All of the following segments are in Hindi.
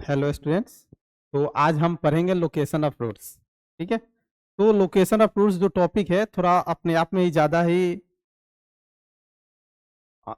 Hello students. तो आज हम पढ़ेंगे लोकेशन ऑफ रूट्स। ठीक है। तो लोकेशन ऑफ रूट्स जो टॉपिक है थोड़ा अपने आप में ही ज़्यादा ही आ,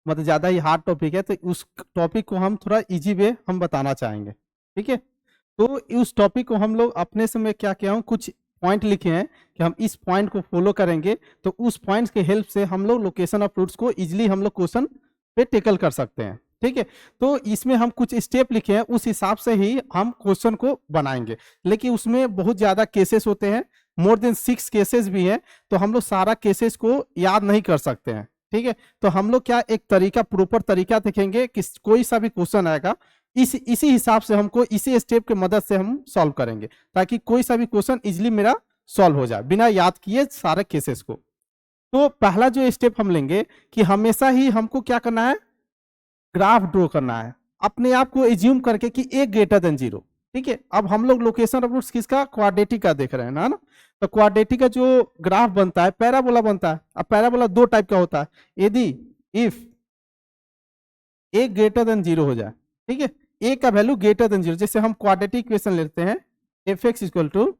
मतलब ज़्यादा ही हार्ड टॉपिक है, तो उस टॉपिक को हम थोड़ा इजी वे हम बताना चाहेंगे। ठीक है। तो उस टॉपिक को हम लोग अपने से मैं क्या किया हूँ, कुछ पॉइंट लिखे हैं कि हम इस पॉइंट को फॉलो करेंगे तो उस पॉइंट्स के हेल्प से हम लोग लोकेशन ऑफ रूट्स को इजीली हम लोग क्वेश्चन पे टेकल कर सकते हैं। ठीक है। तो इसमें हम कुछ स्टेप लिखे हैं, उस हिसाब से ही हम क्वेश्चन को बनाएंगे। लेकिन उसमें बहुत ज्यादा केसेस होते हैं, मोर देन 6 केसेस भी हैं, तो हम लोग सारा केसेस को याद नहीं कर सकते हैं। ठीक है। तो हम लोग क्या एक तरीका, प्रॉपर तरीका देखेंगे कि कोई सा भी क्वेश्चन आएगा इसी हिसाब से हमको इसी स्टेप की मदद से हम सॉल्व करेंगे, ताकि कोई सा भी क्वेश्चन इजिली मेरा सॉल्व हो जाए बिना याद किए सारे केसेस को। तो पहला जो स्टेप हम लेंगे कि हमेशा ही हमको क्या करना है, ग्राफ ड्रॉ करना है अपने आप को एज्यूम करके कि ए ग्रेटर देन 0। ठीक है। अब हम लोग लोकेशन ऑफ रूट्स किसका, क्वाड्रेटिक का देख रहे हैं ना। तो क्वाड्रेटिक का जो ग्राफ बनता है पैराबोला बनता है। अब पैराबोला दो टाइप का होता है, यदि इफ ए ग्रेटर देन 0 हो जाए, ठीक है, ए का वैल्यू ग्रेटर देन 0, जैसे हम क्वाड्रेटिक इक्वेशन लेते हैं f x equal to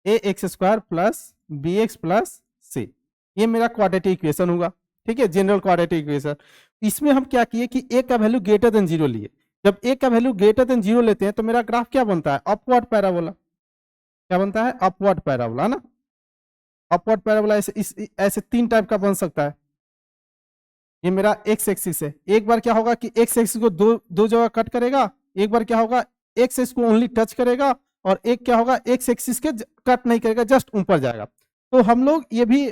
a x square plus b x plus c, ये मेरा क्वाड्रेटिक इक्वेशन होगा। ठीक है, जनरल क्वाड्रेटिक इक्वेशन। इसमें हम क्या किए कि ए का वैल्यू ग्रेटर देन 0 लिए। जब ए का वैल्यू ग्रेटर देन 0 लेते हैं तो मेरा ग्राफ क्या बनता है, अपवर्ड पैराबोला। क्या बनता है, अपवर्ड पैराबोला ना। अपवर्ड पैराबोला ऐसे 3 टाइप का बन सकता है। ये मेरा एक्स एक्सिस है, एक बार क्या होगा कि एक्स एक्सिस को दो जगह कट करेगा, एक बार क्या होगा एक्स एक्सिस को ओनली टच करेगा, और एक क्या होगा एक्स एक्सिस के कट नहीं करेगा, जस्ट ऊपर जाएगा। तो हम लोग ये भी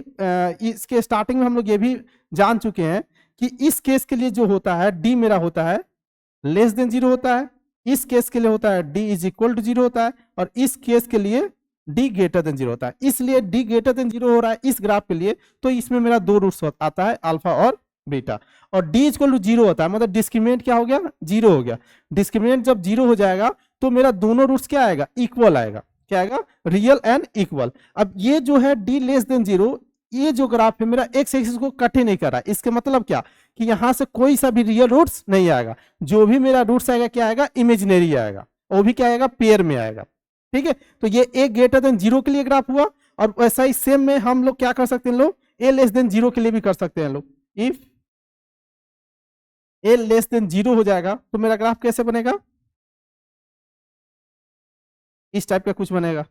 इसके स्टार्टिंग में हम लोग ये भी जान चुके हैं कि इस केस के लिए जो होता है डी मेरा होता है लेस देन 0 होता है, इस केस के लिए होता है डी इज इक्वल टू 0 होता है, और इस केस के लिए डी ग्रेटर देन 0 होता है। इसलिए डी ग्रेटर देन 0 हो रहा है इस ग्राफ के लिए, तो इसमें मेरा दो रूट्स आता है, अल्फा और बीटा। और डी इक्वल टू 0 होता है, मतलब डिस्क्रिमिनेंट क्या हो गया, 0 हो गया। डिस्क्रिमिनेंट जब 0 हो जाएगा तो मेरा दोनों रूट्स क्या आएगा, इक्वल आएगा। क्या आएगा, रियल एंड इक्वल। अब ये जो है डी लेस देन 0, ये जो ग्राफ है मेरा एक्स एक्सिस को कट ही नहीं कर रहा है। इसके मतलब क्या कि यहां से कोई सा भी रियल रूट्स नहीं आएगा, जो भी मेरा रूट्स आएगा क्या आएगा, इमेजिनरी आएगा, वो भी क्या आएगा, पेयर में आएगा। ठीक है। तो ये ए ग्रेटर देन 0 के लिए ग्राफ हुआ, और वैसा ही सेम में हम लोग क्या कर सकते हैं, लोग ए लेस देन 0 के लिए भी कर सकते हैं लोग। इफ ए लेस देन 0 हो जाएगा तो मेरा ग्राफ कैसे बनेगा, इस टाइप का कुछ बनेगा।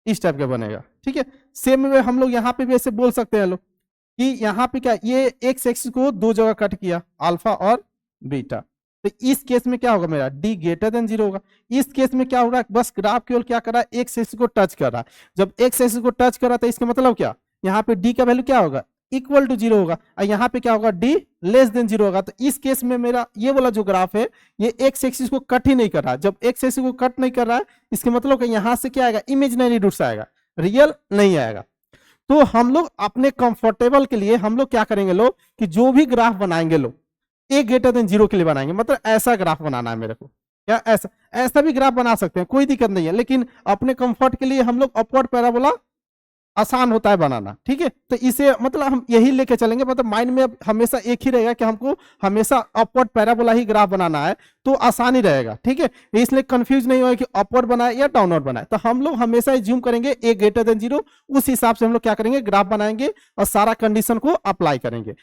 इस टाइप का बनेगा। ठीक है। सेम में हम लोग यहाँ पे भी ऐसे बोल सकते हैं लोग कि यहाँ पे क्या, ये एक्स एक्सिस को दो जगह कट किया, अल्फा और बीटा। तो इस केस में क्या होगा, मेरा डी ग्रेटर देन 0 होगा। इस केस में क्या हो रहा है, बस ग्राफ केवल क्या कर रहा है, एक्स एक्सिस को टच कर रहा है। जब एक्स एक्सिस को टच कर रहा था, इसका मतलब क्या, यहाँ पे डी का वैल्यू क्या होगा, इक्वल टू 0 होगा, और यहाँ पे क्या होगा, डी लेस देन 0 होगा। तो इस केस में मेरा ये वाला जो ग्राफ है, ये एक्स एक्सिस को कट ही नहीं कर रहा। जब एक्स एक्सिस को कट नहीं कर रहा है, इसके मतलब यहां से क्या आएगा, इमेजिनरी रूट्स आएगा, रियल नहीं आएगा। तो हम लोग अपने कंफर्टेबल के लिए हम लोग क्या करेंगे लोग कि जो भी ग्राफ बनाएंगे लोग ए ग्रेटर देन 0 के लिए बनाएंगे, मतलब ऐसा ग्राफ बनाना है मेरे को। क्या ऐसा ऐसा भी ग्राफ बना सकते हैं, कोई दिक्कत नहीं है, लेकिन अपने कंफर्ट के लिए हम लोग अपवर्ड पैराबोला आसान होता है बनाना। ठीक है। तो इसे मतलब हम यही लेके चलेंगे, मतलब माइंड में हमेशा एक ही रहेगा कि हमको हमेशा अपवर्ड पैराबोला ही ग्राफ बनाना है, तो आसानी रहेगा। ठीक है। इसलिए कंफ्यूज नहीं होगा कि अपवर्ड बनाए या डाउनवर्ड बनाए, तो हम लोग हमेशा ज्यूम करेंगे ए ग्रेटर देन 0, उस हिसाब से हम लोग क्या करेंगे, ग्राफ बनाएंगे और सारा कंडीशन को अप्लाई करेंगे।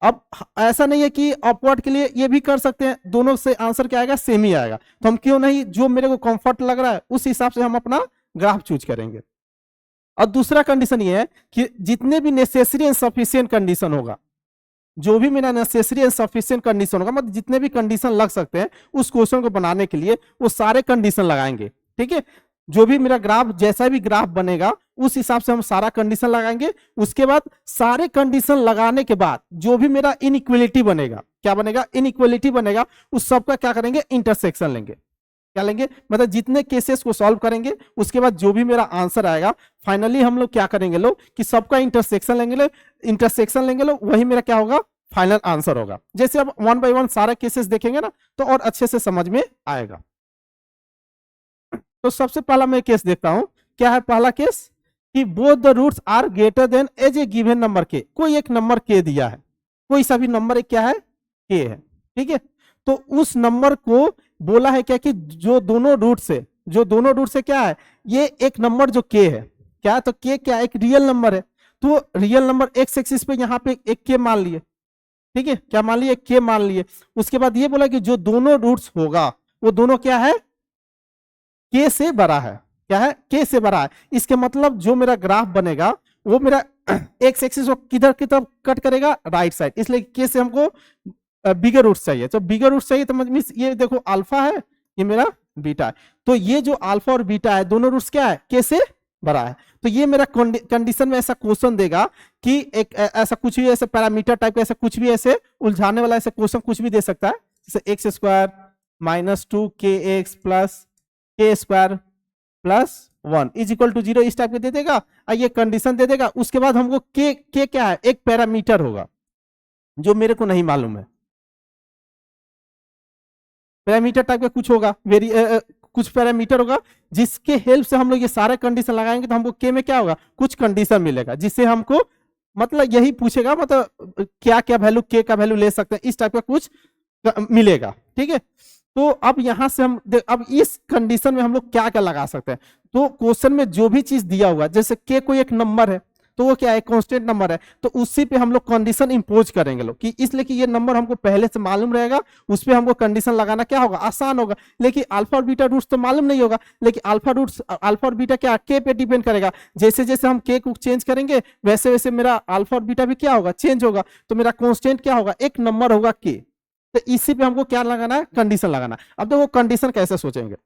अब ऐसा नहीं है कि अपवर्ड के लिए ये भी कर सकते हैं, दोनों से आंसर क्या आएगा, सेम ही आएगा। तो हम क्यों नहीं, जो मेरे को कंफर्ट लग रहा है उस हिसाब से हम अपना ग्राफ चूज करेंगे। और दूसरा कंडीशन ये है कि जितने भी नेसेसरी एंड सफिशिएंट कंडीशन होगा, जो भी मेरा नेसेसरी एंड सफिशिएंट कंडीशन होगा, मतलब जितने भी कंडीशन लग सकते हैं उस क्वेश्चन को बनाने के लिए, वो सारे कंडीशन लगाएंगे। ठीक है। जो भी मेरा ग्राफ, जैसा भी ग्राफ बनेगा उस हिसाब से हम सारा कंडीशन लगाएंगे। उसके बाद सारे कंडीशन लगाने के बाद जो भी मेरा इनइक्वलिटी बनेगा, क्या बनेगा, इनइक्वलिटी बनेगा, उस सबका क्या करेंगे, इंटरसेक्शन लेंगे। क्या लेंगे, मतलब जितने केसेस को सॉल्व करेंगे उसके बाद जो भी मेरा आंसर आएगा, फाइनली हम लोग क्या करेंगे लोग कि सबका इंटरसेक्शन लेंगे। इंटरसेक्शन लेंगे लोग, वही मेरा क्या होगा, फाइनल आंसर होगा। जैसे अब 1 बाय 1 सारे केसेस देखेंगे ना, तो और अच्छे से समझ में आएगा। तो सबसे पहला मैं केस देखता हूं, क्या है पहला केस कि both the roots are greater than edge a given number K, कोई एक नंबर के दिया है। कोई सा भी नंबर क्या है, के है, ठीक है। तो उस नंबर को बोला है क्या कि जो दोनों रूट से क्या है, ये एक नंबर जो के है, क्या है, तो के क्या है, एक रियल नंबर है। तो रियल नंबर एक्स एक्सिस पे यहाँ पे एक के मान लिए, ठीक है, क्या मान लिए, के मान लिए। उसके बाद ये बोला कि जो दोनों रूट्स होगा वो दोनों क्या है, के से बड़ा है, क्या है, के से बड़ा है। इसके मतलब जो मेरा ग्राफ बनेगा वो मेरा एक्स एक्सिस को किधर की तरफ कट करेगा, राइट साइड, इसलिए के से हमको बिगर रूट्स चाहिए। तो बिगर रूट्स चाहिए तो मींस ये देखो अल्फा है, ये मेरा बीटा है। तो ये जो अल्फा और बीटा है दोनों रूट्स क्या है, के से बड़ा है। तो ये मेरा कंडीशन में ऐसा क्वेश्चन देगा कि एक ऐसा कुछ भी ऐसे पैरामीटर टाइप का ऐसा कुछ भी ऐसे उलझाने वाला ऐसा क्वेश्चन कुछ भी दे सकता है, जैसे x square minus 2kx plus k square plus 1 is equal to 0, इस टाइप के दे देगा और ये कंडीशन दे देगा। उसके बाद हमको के क्या है, एक पैरामीटर होगा जो मेरे को नहीं मालूम है, पैरामीटर टाइप का कुछ होगा, कुछ पैरामीटर होगा जिसके हेल्प से हम लोग ये सारे कंडीशन लगाएंगे तो हमको के में क्या होगा, कुछ कंडीशन मिलेगा जिससे हमको मतलब यही पूछेगा, मतलब क्या क्या वैल्यू के का वैल्यू ले सकते हैं, इस टाइप का कुछ मिलेगा, ठीक है। तो अब यहां से हम अब इस कंडीशन में हम लोग क्या क्या लगा सकते हैं। तो क्वेश्चन में जो भी चीज दिया हुआ, जैसे के कोई एक नंबर है तो वो क्या है, कांस्टेंट नंबर है, तो उसी पे हम लोग कंडीशन इंपोज करेंगे लोग कि इसलिए कि ये नंबर हमको पहले से मालूम रहेगा, उस पर हमको कंडीशन लगाना क्या होगा, आसान होगा। लेकिन अल्फा और बीटा रूट्स तो मालूम नहीं होगा, लेकिन अल्फा और बीटा क्या के पे डिपेंड करेगा। जैसे जैसे हम के को चेंज करेंगे वैसे वैसे मेरा अल्फा और बीटा भी क्या होगा, चेंज होगा। तो मेरा कांस्टेंट क्या होगा, एक नंबर होगा के। तो इसी पे हमको क्या लगाना है, कंडीशन लगाना है। अब देखो कंडीशन कैसे सोचेंगे,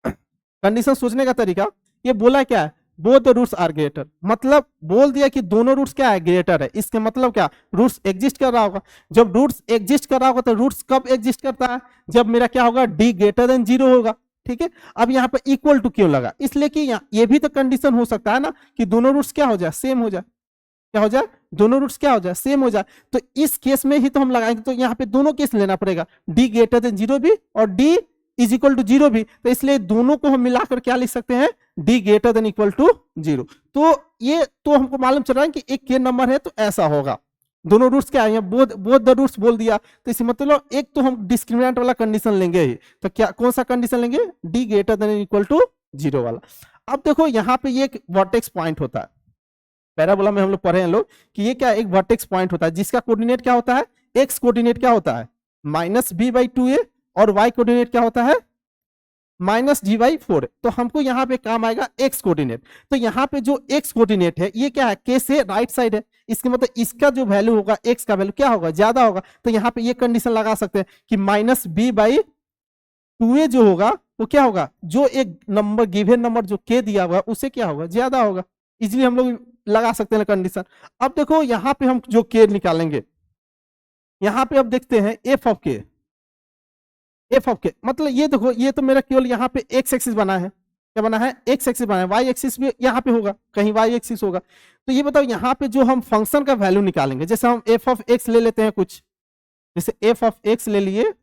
कंडीशन सोचने का तरीका, ये बोला क्या है, both the roots are greater, मतलब बोल दिया कि दोनों रूट्स क्या है, ग्रेटर है। इसके मतलब क्या, रूट्स एग्जिस्ट कर रहा होगा। जब रूट्स एग्जिस्ट कर रहा होगा तो रूट्स कब एग्जिस्ट करता है, जब मेरा क्या होगा, डी ग्रेटर देन 0 होगा, ठीक है। अब यहाँ पे इक्वल टू क्यों लगा, इसलिए कि ये भी तो कंडीशन हो सकता है ना कि दोनों रूट्स क्या हो जाए, सेम हो जाए, क्या हो जाए, दोनों रूट्स क्या हो जाए, सेम हो जाए। तो इस केस में ही तो हम लगाएंगे, तो यहाँ पे दोनों केस लेना पड़ेगा, डी ग्रेटर देन 0 भी और डी इज इक्वल टू 0 भी। तो इसलिए दोनों को हम मिलाकर क्या लिख सकते हैं, D greater than equal to 0। तो ये तो हमको मालूम चल रहा है कि एक के नंबर है तो ऐसा होगा, दोनों रूट्स क्या है, बोथ द रूट्स बोल दिया, तो इसी मतलब एक तो हम डिस्क्रिमिनेंट वाला कंडीशन लेंगे ही। तो क्या कौन सा कंडीशन लेंगे, D greater than equal to 0 वाला। अब देखो यहाँ पे ये एक वर्टेक्स पॉइंट होता है, पैराबोला में हम लोग पढ़े हैं लोग कि ये क्या एक वर्टेक्स पॉइंट होता है जिसका कोऑर्डिनेट क्या होता है, एक्स कोऑर्डिनेट क्या होता है -b/2a और वाई कोऑर्डिनेट क्या होता है -g/4। तो हमको यहाँ पे काम आएगा एक्स कोऑर्डिनेट। तो यहाँ पे जो एक्स कोऑर्डिनेट है ये क्या है, के से राइट साइड है, इसके मतलब इसका जो वैल्यू होगा, एक्स का वैल्यू क्या होगा, ज्यादा होगा। तो यहाँ पे ये कंडीशन लगा सकते हैं कि -b/2a जो होगा वो क्या होगा, जो एक नंबर गिवन नंबर जो के दिया हुआ उसे क्या होगा, ज्यादा होगा। इजिली हम लोग लगा सकते हैं कंडीशन। अब देखो यहाँ पे हम जो के निकालेंगे, यहाँ पे अब देखते हैं एफ ऑफ के, मतलब ये देखो ये तो मेरा केवल यहाँ पे एक्स एक्सिस बना है, क्या बना है, एक्स एक्सिस बना है, वाई एक्सिस भी यहाँ पे होगा, कहीं वाई एक्सिस होगा। तो ये बताओ यहाँ पे जो हम फंक्शन का वैल्यू निकालेंगे, जैसे हम एफ ऑफ एक्स ले लेते हैं कुछ, जैसे एफ ऑफ एक्स ले लिए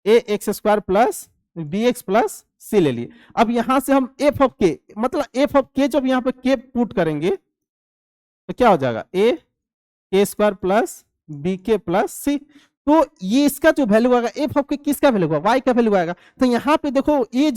ax² plus bx plus c ले लिए। अब यहां से हम एफ ऑफ के, मतलब एफ ऑफ के जब यहाँ पे के पुट करेंगे तो क्या हो जाएगा, a² plus bk plus c। तो ये इसका जो वैल्यू आएगा एफ ऑफ के, किसका वैल्यू होगा, y का वैल्यू आएगा। तो यहाँ पे देखो ये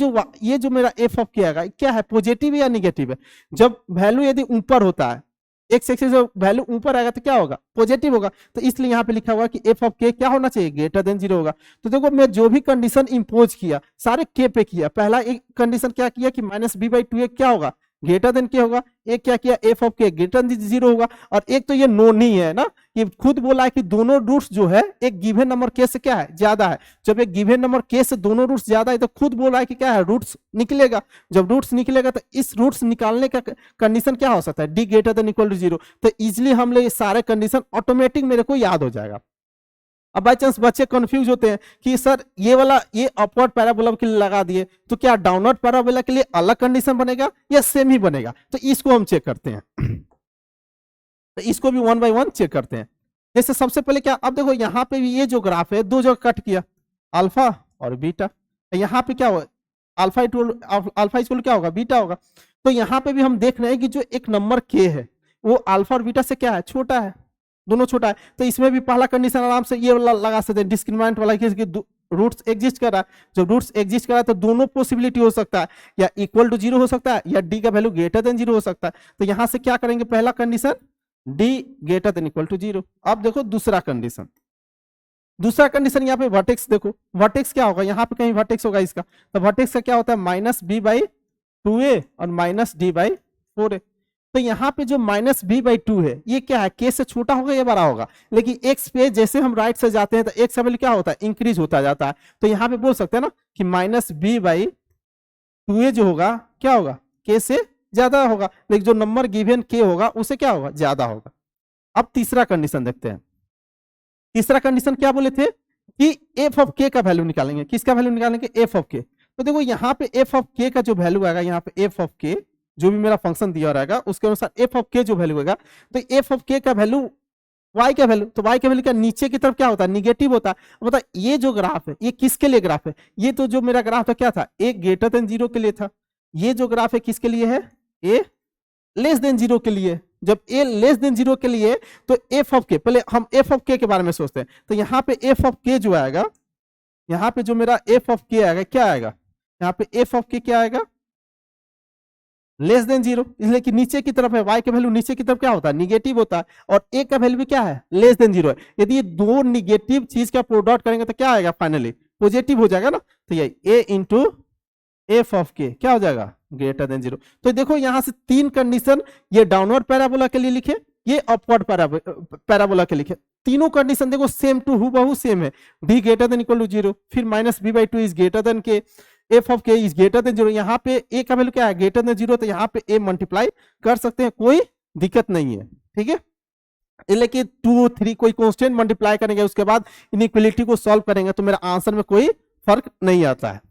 जो मेरा एफ ऑफ के आएगा क्या है, पॉजिटिव या निगेटिव है। जब वैल्यू यदि ऊपर होता है, एक्स एक्सिस वैल्यू ऊपर आएगा तो क्या होगा, पॉजिटिव होगा। तो इसलिए यहाँ पे लिखा हुआ कि एफ ऑफ के क्या होना चाहिए, ग्रेटर देन 0 होगा। तो देखो मैं जो भी कंडीशन इंपोज किया सारे के पे किया। पहला एक कंडीशन क्या किया कि -b/2a क्या होगा, ग्रेटर देन क्या होगा। एक क्या किया, एफ ऑफ के ग्रेटर देन 0 होगा। और एक तो ये नोन ही है ना, ये खुद बोला है कि दोनों रूट्स जो है एक गिवन नंबर के से क्या है, ज्यादा है। जब एक गिवन नंबर के से दोनों रूट्स ज्यादा है तो खुद बोला है कि क्या है, रूट्स निकलेगा। जब रूट्स निकलेगा तो इस रूट्स निकालने का कंडीशन क्या हो सकता है, D greater than equal to 0। तो इजिली हम लोग ये सारे कंडीशन ऑटोमेटिक मेरे को याद हो जाएगा। अब बाई चांस बच्चे कंफ्यूज होते हैं कि सर ये वाला ये अपवर्ड पैराबोला के लिए लगा दिए तो क्या डाउनवर्ड पैराबोला के लिए अलग कंडीशन बनेगा या सेम ही बनेगा। तो इसको हम चेक करते हैं, तो इसको भी 1 बाय 1 चेक करते हैं। जैसे सबसे पहले क्या, अब देखो यहाँ पे भी ये जो ग्राफ है दो जगह कट किया, अल्फा और बीटा। यहाँ पे क्या होगा, अल्फा इक्वल क्या होगा, बीटा होगा। तो यहाँ पे भी हम देख रहे हैं कि जो एक नंबर के है वो अल्फा और बीटा से क्या है, छोटा है। दोनों छोटा है, तो इसमें भी पहला कंडीशन आराम से ये वाला लगा सकते हैं, डिस्क्रिमिनेंट वाला, कि रूट्स एग्जिस्ट कर रहा है। जब रूट्स एग्जिस्ट कर रहा है तो दोनों पॉसिबिलिटी हो सकता है, या इक्वल टू 0 हो सकता है, या डी का वैल्यू ग्रेटर देन 0 हो सकता है। तो यहां से क्या करेंगे, पहला condition D greater than equal to 0। अब देखो दूसरा कंडीशन, दूसरा कंडीशन यहाँ पे वर्टेक्स देखो, वर्टेक्स क्या होगा, यहाँ पे कहीं वर्टेक्स होगा इसका, तो वर्टेक्स का क्या होता है माइनस बी बाई 2a और माइनस डी बाई 4a। तो यहाँ पे जो माइनस बी बाई 2 है ये क्या है, के से छोटा होगा या बड़ा होगा, लेकिन एक्स पे जैसे हम राइट से जाते हैं तो एक्स का वैल्यू क्या होता है, इंक्रीज होता जाता है। तो यहाँ पे बोल सकते हैं ना कि माइनस बी बाई 2a जो होगा क्या होगा, के से ज्यादा होगा, लेकिन जो नंबर गिवन के होगा उसे क्या होगा, ज्यादा होगा। अब तीसरा कंडीशन देखते हैं, तीसरा कंडीशन क्या बोले थे कि एफ ऑफ के का वैल्यू निकालेंगे, किसका वैल्यू निकालेंगे, एफ ऑफ के। तो देखो यहाँ पे एफ ऑफ के का जो वैल्यू आएगा, यहाँ पे एफ ऑफ के जो भी मेरा फंक्शन दिया रहेगा उसके अनुसार एफ ऑफ के जो वैल्यू होगा, तो एफ ऑफ के का वैल्यू वाई का वैल्यू, तो वाई का वैल्यू क्या नीचे की तरफ क्या होता है, निगेटिव होता है। मतलब ये जो ग्राफ है ये किसके लिए ग्राफ है, ये तो जो मेरा ग्राफ था क्या था, ए ग्रेटर देन 0 के लिए था। ये जो ग्राफ है किसके लिए है, ए लेस देन 0 के लिए। जब ए लेस देन 0 के लिए तो एफ ऑफ के, पहले हम एफ ऑफ के बारे में सोचते हैं। तो यहाँ पे एफ ऑफ के जो आएगा, यहाँ पे जो मेरा एफ ऑफ के आएगा क्या आएगा, यहाँ पे एफ ऑफ के क्या आएगा, लेस देन 0, इसलिए कि नीचे की तरफ है, y का वैल्यू नीचे की तरफ क्या होता है, निगेटिव होता है, और a का वैल्यू क्या है, लेस देन 0 है। यदि ये दो निगेटिव चीज का प्रोडक्ट करेंगे तो क्या आएगा, फाइनली पॉजिटिव हो जाएगा ना। तो ये a इंटू एफ ऑफ के क्या हो जाएगा, ग्रेटर देन 0। तो देखो यहां से तीन कंडीशन, ये डाउनवर्ड पैराबोला के लिए लिखे, ये अपवर्ड पैराबोला के लिखे। तीनों कंडीशन देखो सेम टू हूबहू सेम है, D greater than equal to 0, फिर minus B by 2 is greater than K, F of K is greater than 0। यहाँ पे ए का वैल्यू क्या है, ग्रेटर देन 0, तो यहाँ पे ए मल्टीप्लाई कर सकते हैं, कोई दिक्कत नहीं है, ठीक है। लेकिन 2 3 कोई कांस्टेंट मल्टीप्लाई करेंगे उसके बाद इनइक्वालिटी को सॉल्व करेंगे तो मेरा आंसर में कोई फर्क नहीं आता है,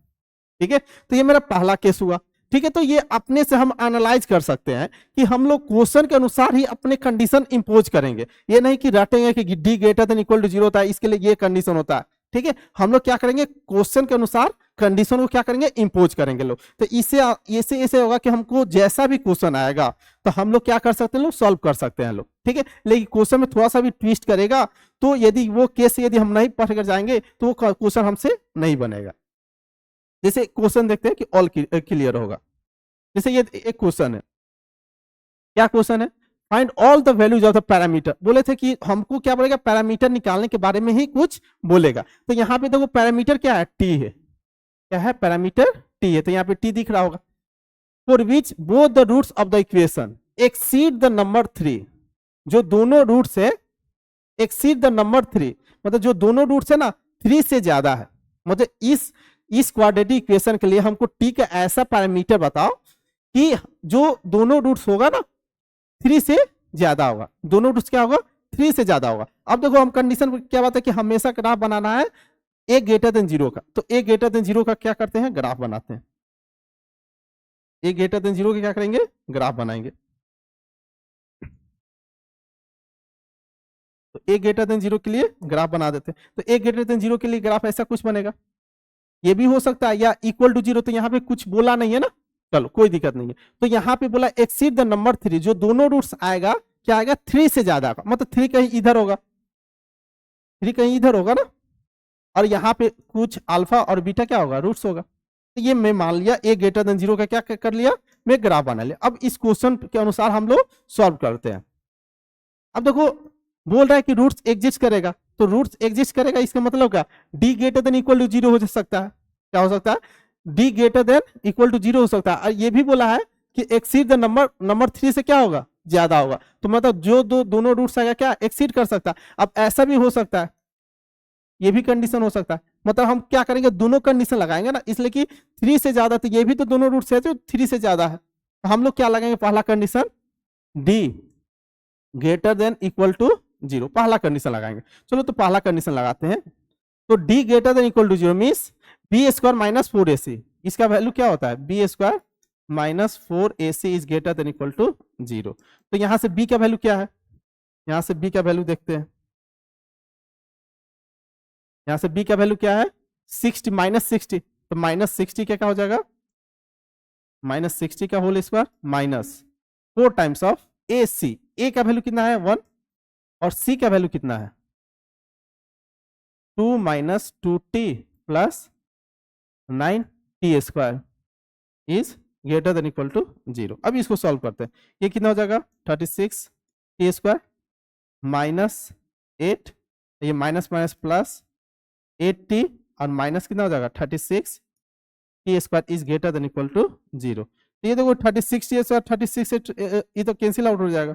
ठीक है। तो ये मेरा पहला केस हुआ, ठीक है। तो ये अपने से हम एनालाइज कर सकते हैं कि हम लोग क्वेश्चन के अनुसार ही अपने कंडीशन इंपोज करेंगे, ये नहीं कि रटेंगे कि D greater than equal to 0 होता है इसके लिए ये कंडीशन होता है, ठीक है। हम लोग क्या करेंगे, क्वेश्चन के अनुसार कंडीशन को क्या करेंगे, इंपोज करेंगे लोग। तो इससे ऐसे होगा कि हमको जैसा भी क्वेश्चन आएगा तो हम लोग क्या कर सकते हैं, लोग सॉल्व कर सकते हैं लोग, ठीक है। लेकिन क्वेश्चन में थोड़ा सा भी ट्विस्ट करेगा तो यदि वो केस यदि हम नहीं पढ़ कर जाएंगे तो वो क्वेश्चन हमसे नहीं बनेगा। जैसे क्वेश्चन देखते हैं कि ऑल क्लियर होगा। जैसे ये एक क्वेश्चन है, क्या क्वेश्चन है, find all the values of the parameter. बोले थे कि हमको क्या बोलेगा, पैरामीटर निकालने के बारे में ही कुछ बोलेगा। तो यहाँ पे देखो पैरामीटर क्या है, टी है, क्या है, पैरामीटर टी है, तो यहाँ पे टी दिख रहा होगा। For which both the roots of the equation exceed the number 3, जो दोनों रूट्स है एक्सीड द नंबर 3, मतलब जो दोनों रूट्स है ना 3 से ज्यादा है। मतलब इस क्वाड्रेटिक इक्वेशन के लिए हमको टी का ऐसा पैरामीटर बताओ कि जो दोनों रूट्स होगा ना 3 से ज्यादा होगा, दोनों रूट्स क्या होगा, 3 से ज्यादा होगा। अब देखो हम कंडीशन क्या बात है कि हमेशा ग्राफ बनाना है ए ग्रेटर देन 0 का, तो ए ग्रेटर देन 0 का क्या करते हैं, ग्राफ बनाते हैं। ए ग्रेटर देन 0 के क्या करेंगे, ग्राफ बनाएंगे। तो ए ग्रेटर देन 0 के लिए ग्राफ बना देते हैं। तो ए ग्रेटर देन 0 के लिए ग्राफ ऐसा कुछ बनेगा, ये भी हो सकता है, या इक्वल टू 0, तो यहाँ पे कुछ बोला नहीं है ना, चलो कोई दिक्कत नहीं है। तो यहाँ पे बोला एक्सीड द नंबर 3, जो दोनों रूट्स आएगा क्या आएगा, 3 से ज्यादा का, मतलब 3 कहीं इधर होगा, 3 कहीं इधर होगा ना, और यहाँ पे कुछ अल्फा और बीटा क्या होगा, रूट्स होगा। तो ये मैं मान लिया ए ग्रेटर देन 0 का क्या कर लिया, मैं ग्राफ बना लिया। अब इस क्वेश्चन के अनुसार हम लोग सॉल्व करते हैं। अब देखो बोल रहा है कि रूट्स एग्जिस्ट करेगा, तो रूट्स एग्जिस्ट करेगा इसका मतलब क्या, D greater than equal to 0 हो सकता है, क्या हो सकता है, D greater than equal to 0 हो सकता है। और ये भी बोला है कि एक्सीड द नंबर 3 से क्या होगा, ज्यादा होगा। तो मतलब जो दोनों रूट्स आएगा क्या एक्सीड कर सकता है। अब ऐसा भी हो सकता है, ये भी कंडीशन हो सकता है, मतलब हम क्या करेंगे, दोनों कंडीशन लगाएंगे ना, इसलिए कि 3 से ज्यादा, तो ये भी तो दोनों रूट्स है जो 3 से ज्यादा है, तो हम लोग क्या लगाएंगे, पहला condition D greater than equal to 0, पहला कंडीशन लगाएंगे। चलो तो पहला कंडीशन लगाते हैं। तो D greater than equal to 0 means B square minus 4ac, इसका वैल्यू क्या होता है, B square minus 4ac is greater than equal to 0। तो यहां से b का वैल्यू क्या है, यहां से b का वैल्यू देखते हैं, यहां से b का वैल्यू क्या है, 60 माइनस 60, तो माइनस 60 क्या हो जाएगा, माइनस 60 का whole square minus 4 times of ac, a का वैल्यू कितना है 1, और सी का वैल्यू कितना है 2 minus 2t plus 9t² is greater than equal to 0। अब इसको सॉल्व करते हैं, ये कितना हो जाएगा 36t² माइनस 8, ये माइनस माइनस प्लस 8t और माइनस कितना हो जाएगा 36t² is greater than equal to 0। तो ये देखो 36t² 36 ये तो कैंसिल आउट हो जाएगा,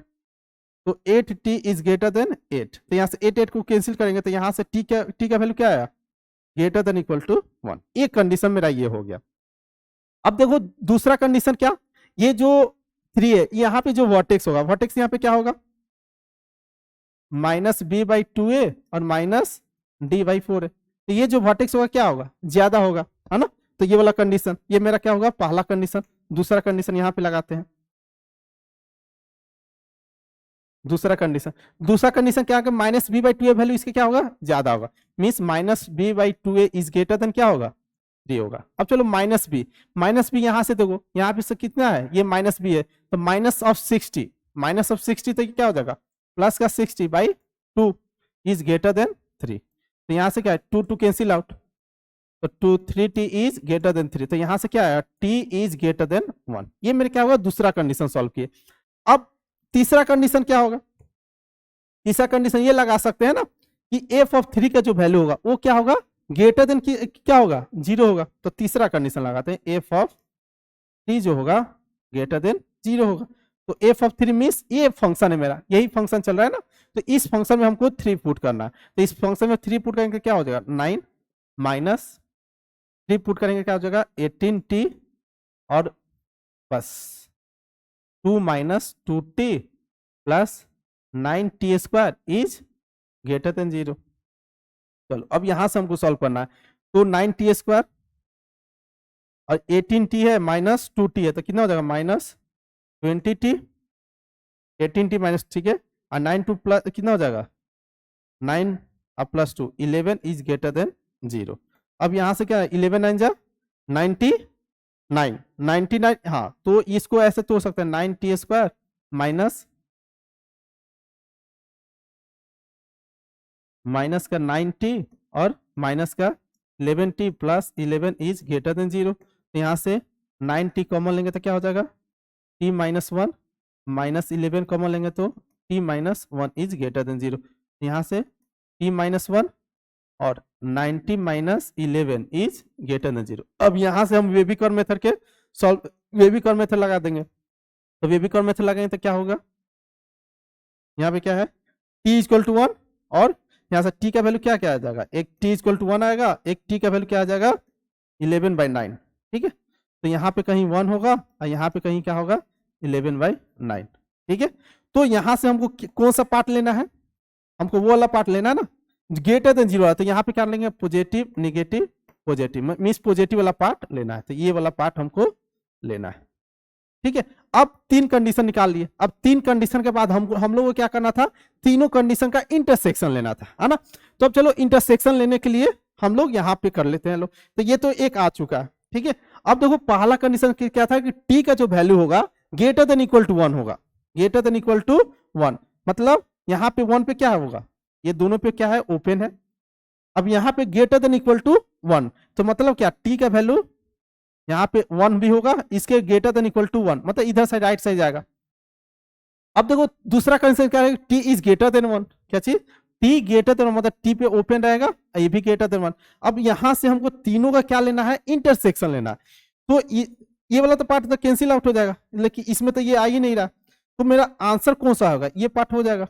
तो 8t इज ग्रेटर देन 8, तो यहाँ से 8 को कैंसिल करेंगे तो यहाँ से t का वैल्यू क्या आया ग्रेटर देन इक्वल टू 1। एक कंडीशन मेरा ये हो गया। अब देखो दूसरा कंडीशन क्या, ये जो 3 है यहाँ पे जो वर्टेक्स होगा, वर्टेक्स यहाँ पे क्या होगा -b/2a और -d/4 है, तो ये जो वर्टेक्स होगा क्या होगा ज्यादा होगा, है ना। तो ये वाला कंडीशन, ये मेरा क्या होगा पहला कंडीशन। दूसरा कंडीशन यहाँ पे लगाते हैं, दूसरा कंडीशन क्या होगा -b/2a वैल्यू इसके क्या होगा ज्यादा होगा, means -b/2a is greater then क्या होगा 3 होगा। अब चलो -b यहां से देखो, यहाँ पे से कितना है ये -b है, तो -60 तो ये क्या हो जाएगा प्लस का 60/2 इज ग्रेटर देन 3, तो यहाँ से क्या है 2 कैंसिल आउट, तो 3t इज ग्रेटर देन 3, तो यहाँ से क्या आया t इज ग्रेटर देन 1। ये मेरे क्या होगा दूसरा कंडीशन सॉल्व किए। अब तीसरा कंडीशन क्या होगा, तीसरा कंडीशन ये लगा सकते हैं ना कि f(3) का जो वैल्यू होगा वो क्या होगा ग्रेटर देन क्या होगा 0 होगा, तो तीसरा कंडीशन लगाते हैं f(3) जो होगा ग्रेटर देन 0 होगा। तो f(3) मीन्स ये फंक्शन है मेरा, यही फंक्शन चल रहा है ना, तो इस फंक्शन में हमको 3 पुट करना है, तो इस फंक्शन में 3 पुट करेंगे क्या हो जाएगा 9 माइनस 3 पुट करेंगे क्या हो जाएगा 18t और बस 2 minus 2t plus 9t² is greater than 0। चलो अब यहां से हमको सॉल्व करना है, तो 9t² और 18t है माइनस 2t है, तो कितना हो जाएगा -20t 18t माइनस, ठीक है, और 9 2 प्लस कितना हो जाएगा 9 और प्लस 2 11 इज ग्रेटर देन 0। अब यहां से क्या है 11 9 जा 99, हाँ तो इसको ऐसे तोड़ सकते हैं 9t² माइनस का 9t और माइनस का 11t plus 11 is greater than 0। तो यहाँ से 9t कॉमन लेंगे तो क्या हो जाएगा t माइनस 1 माइनस 11 कॉमन लेंगे तो t minus 1 is greater than 0। यहाँ से t माइनस 1 और 90 माइनस 11 इज ग्रेटर देन 0। अब यहाँ से हम वेबिकॉन मेथड के सॉल्व, वेबिकॉन मेथड लगा देंगे, तो वेबिकॉन मेथड लगाएंगे तो क्या होगा यहाँ पे क्या है t इक्वल टू 1 और यहाँ से t का वैल्यू क्या क्या आ जाएगा, एक t इक्वल टू 1 आएगा, एक t का वैल्यू क्या आ जाएगा 11/9, ठीक है। तो यहाँ पे कहीं 1 होगा और यहाँ पे कहीं क्या होगा 11/9, ठीक है। तो यहाँ से हमको कौन सा पार्ट लेना है, हमको वो वाला पार्ट लेना है ना ग्रेटर देन 0 है, तो यहाँ पे क्या लेंगे positive negative positive, means positive वाला पार्ट लेना है, तो ये वाला पार्ट हमको लेना है, ठीक है। अब 3 कंडीशन निकाल लिए, अब 3 कंडीशन के बाद हम लोग को क्या करना था तीनों कंडीशन का इंटरसेक्शन लेना था, है ना। तो अब चलो इंटरसेक्शन लेने के लिए हम लोग यहाँ पे कर लेते हैं लोग, तो ये तो एक आ चुका है, ठीक है। अब देखो पहला कंडीशन क्या था कि t का जो वैल्यू होगा ग्रेटर देन इक्वल टू 1 होगा, ग्रेटर देन इक्वल टू 1, मतलब यहाँ पे 1 पे क्या होगा ये दोनों पे क्या है ओपन है। अब यहाँ पे ग्रेटर देन इक्वल टू 1, तो मतलब क्या t का वैल्यू यहाँ पे 1 भी होगा, इसके ग्रेटर देन इक्वल टू 1, मतलब इधर से राइट साइड जाएगा। अब देखो दूसरा कंडीशन क्या है t इज ग्रेटर देन 1, क्या चीज t ग्रेटर देन 1 मतलब t पे ओपन रहेगा, ये भी ग्रेटर देन 1। अब यहां से हमको तीनों का क्या लेना है इंटरसेक्शन लेना है, तो ये वाला तो पार्ट तो कैंसिल आउट हो जाएगा, लेकिन इसमें तो ये आ ही नहीं रहा, तो मेरा आंसर कौन सा होगा ये पार्ट हो जाएगा,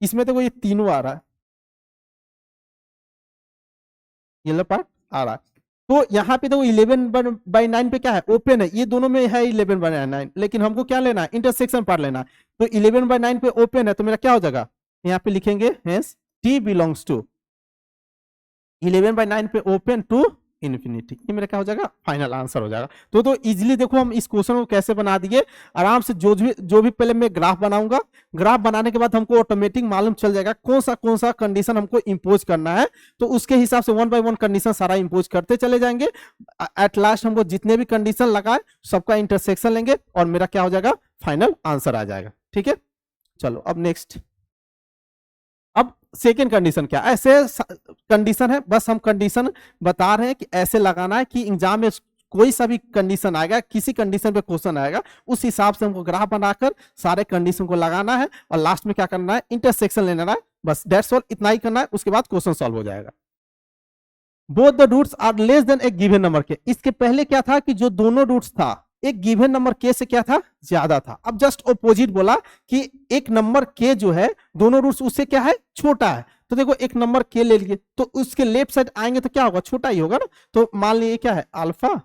इसमें तो ये तीनों आ रहा है, ये पार्ट आ रहा है। तो यहाँ पे तो 11/9 पे क्या है ओपन है, ये दोनों में है 11/9, लेकिन हमको क्या लेना है इंटरसेक्शन पार्ट लेना है, तो 11/9 पे ओपन है, तो मेरा क्या हो जाएगा यहाँ पे लिखेंगे हेंस t बिलोंग्स टू 11/9 पे ओपन टू इन्फिनिटी, ये मेरा क्या हो जाएगा फाइनल आंसर हो जाएगा। तो इजीली देखो हम इस क्वेश्चन को कैसे बना दिए आराम से, जो भी पहले मैं ग्राफ बनाऊंगा, ग्राफ बनाने के बाद हमको ऑटोमेटिक मालूम चल जाएगा कौन सा कंडीशन हमको इंपोज करना है, तो उसके हिसाब से 1 बाय 1 कंडीशन सारा इंपोज करते चले जाएंगे। एट लास्ट हमको जितने भी कंडीशन लगाए सबका इंटरसेक्शन लेंगे और मेरा क्या हो जाएगा फाइनल आंसर आ जाएगा, ठीक है। चलो अब नेक्स्ट सेकेंड कंडीशन क्या, ऐसे कंडीशन है, बस हम कंडीशन बता रहे हैं कि ऐसे लगाना है कि एग्जाम में कोई सा भी कंडीशन आएगा, किसी कंडीशन पे क्वेश्चन आएगा, उस हिसाब से हमको ग्राफ बनाकर सारे कंडीशन को लगाना है और लास्ट में क्या करना है, इंटरसेक्शन लेना है, बस दैट्स ऑल, इतना ही करना है, उसके बाद क्वेश्चन सॉल्व हो जाएगा। Both the roots are less than एक गिवन नंबर के, इसके पहले क्या था कि जो दोनों रूट्स था एक गिवन नंबर के से क्या था, ज्यादा था। अब जस्ट ऑपोजिट बोला कि एक नंबर के जो है दोनों रूट्स उससे क्या है, छोटा है। तो देखो एक नंबर के ले लिए तो उसके लेफ्ट साइड आएंगे तो क्या होगा, छोटा ही होगा ना। तो मान लीजिए क्या है, अल्फा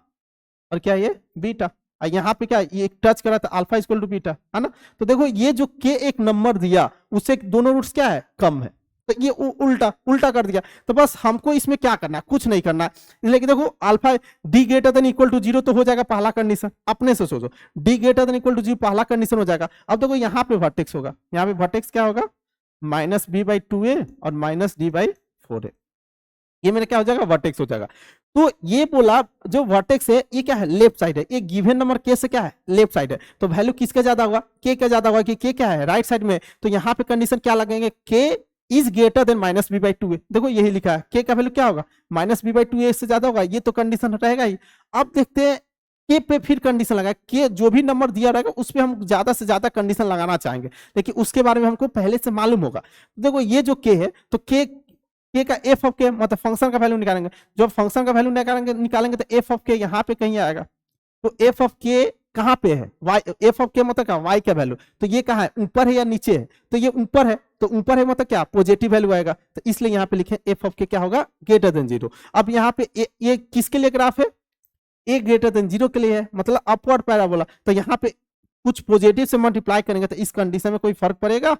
और क्या ये बीटा, यहाँ पे क्या ये टच करा था अल्फा इक्वल टू बीटा, है ना। तो देखो ये जो के एक नंबर दिया उससे दोनों रूट्स क्या है, कम है, तो ये उल्टा उल्टा कर दिया। तो बस हमको इसमें क्या करना है, कुछ नहीं करना है, लेकिन देखो alpha D greater than equal to 0 तो हो जाएगा पहला कंडीशन, अपने से सोचो D greater than equal to 0 पहला कंडीशन हो जाएगा। अब देखो यहाँ पे वर्टेक्स होगा, यहाँ पे वर्टेक्स क्या होगा, माइनस बी बाई 2a और माइनस डी बाई 4a, ये मेरा क्या हो जाएगा, वर्टेक्स हो जाएगा। तो ये बोला जो वर्टेक्स है ये क्या है, लेफ्ट साइड है, ये गिवन नंबर के से क्या है, लेफ्ट साइड है। तो वैल्यू किसका ज्यादा होगा, के का ज्यादा होगा, कि के क्या है, राइट साइड में। तो यहाँ पे कंडीशन क्या लगेंगे, K is greater than minus B by 2a, देखो यही लिखा है, के का वैल्यू क्या होगा, माइनस बी बाई 2a से ज्यादा होगा, ये तो कंडीशन रहेगा ही। अब देखते हैं के पे फिर कंडीशन लगा, के जो भी नंबर दिया रहेगा उस पे हम ज्यादा से ज्यादा कंडीशन लगाना चाहेंगे, लेकिन उसके बारे में हमको पहले से मालूम होगा। देखो ये जो के है तो के का एफ ऑफ के मतलब फंक्शन का वैल्यू निकालेंगे, जब फंक्शन का वैल्यू निकालेंगे तो एफ ऑफ के यहाँ पे कहीं आएगा। तो एफ ऑफ के कहाँ पे है, वाई, एफ ऑफ के मतलब क्या, वाई का वैल्यू, तो ये कहाँ है, ऊपर है या नीचे है, तो ये ऊपर है, तो ऊपर है मतलब क्या, पॉजिटिव वैल्यू आएगा, तो इसलिए यहाँ पे लिखे एफ ऑफ के क्या होगा, ग्रेटर देन 0। अब यहाँ पे ये किसके लिए ग्राफ है, ए ग्रेटर देन 0 के लिए है, मतलब अपवर्ड पैराबोला। तो यहाँ पे कुछ पॉजिटिव से मल्टीप्लाई करेंगे तो इस कंडीशन में कोई फर्क पड़ेगा,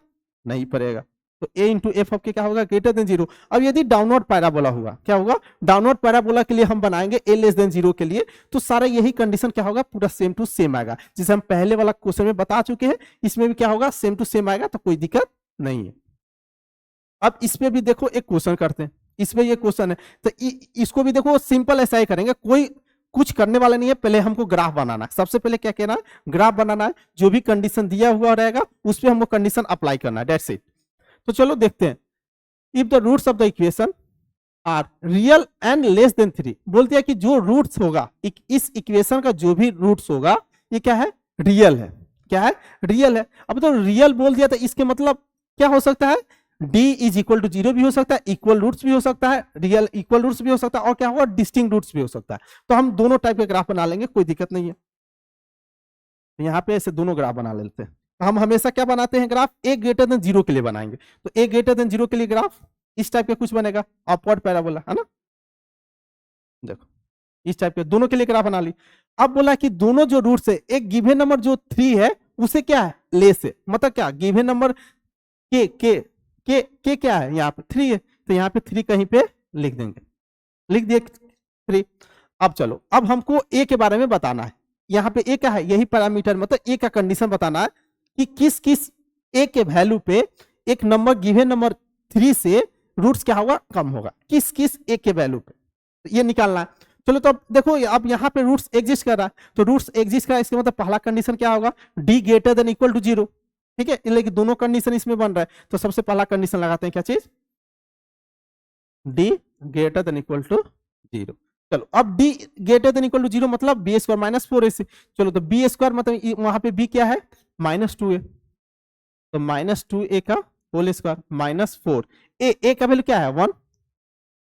नहीं पड़ेगा। तो a इंटू एफ ऑफ के क्या होगा, ग्रेटर देन 0। अब यदि डाउनवर्ड पैराबोला हुआ, क्या होगा, डाउनवर्ड पैराबोला के लिए हम बनाएंगे a लेस देन 0 के लिए, तो सारा यही कंडीशन क्या होगा, पूरा सेम टू सेम आएगा, जिसे हम पहले वाला क्वेश्चन में बता चुके हैं। इसमें भी क्या होगा, सेम टू सेम आएगा, तो कोई दिक्कत नहीं है। अब इसमें भी देखो एक क्वेश्चन करते हैं, इसमें ये क्वेश्चन है तो इसको भी देखो सिंपल ऐसा ही करेंगे, कोई कुछ करने वाला नहीं है। पहले हमको ग्राफ बनाना है, सबसे पहले क्या कहना है, ग्राफ बनाना है, जो भी कंडीशन दिया हुआ रहेगा उस पर हमको कंडीशन अप्लाई करना है, दैट्स इट। तो चलो देखते हैं, if the roots of the equation are real and less than 3, बोल दिया कि जो रूट्स होगा इस इक्वेशन का जो भी रूट्स होगा ये क्या है, रियल है, क्या है, रियल है। अब तो रियल बोल दिया तो इसके मतलब क्या हो सकता है, d इज इक्वल टू 0 भी हो सकता है, इक्वल रूट्स भी हो सकता है, रियल इक्वल रूट्स भी हो सकता है, और क्या होगा, डिस्टिंक्ट रूट्स भी हो सकता है। तो हम दोनों टाइप के ग्राफ बना लेंगे, कोई दिक्कत नहीं है। यहाँ पे ऐसे दोनों ग्राफ बना लेते हैं। हम हमेशा क्या बनाते हैं, ग्राफ ए ग्रेटर देन 0 के लिए बनाएंगे। तो ए ग्रेटर देन 0 के लिए ग्राफ इस टाइप के कुछ बनेगा, अपवर्ड पैराबोला, है ना। देखो इस टाइप के दोनों के लिए ग्राफ बना ली। अब बोला कि दोनों जो रूट्स है, एक गिवन नंबर जो 3 है उसे क्या है, लेस है, मतलब क्या, गिवन नंबर के क्या है, यहाँ पे 3 है, तो यहाँ पे 3 कहीं पे लिख देंगे, लिख दिए 3। अब चलो, अब हमको ए के बारे में बताना है, यहाँ पे ए क्या है, यही पैरामीटर, मतलब ए का कंडीशन बताना है कि किस किस ए के वैल्यू पे एक नंबर गिवन नंबर 3 से रूट्स क्या होगा, कम होगा, किस किस ए के वैल्यू पे, ये निकालना है। चलो तो अब देखो, अब यहाँ पे रूट्स एग्जिस्ट कर रहा है, तो रूट्स एग्जिस्ट कर रहा है, इसका मतलब पहला कंडीशन क्या होगा, D greater than equal to 0, ठीक है, लेकिन दोनों कंडीशन इसमें बन रहा है। तो सबसे पहला कंडीशन लगाते हैं, क्या चीज, D greater than equal to 0। चलो अब D greater than equal to 0 मतलब बी स्क्वायर माइनस 4 से। चलो तो बी स्क्वायर मतलब वहां पे बी क्या है, -2a, तो -2a का होल स्क्वायर माइनस 4, ए का वैल्यू क्या है, 1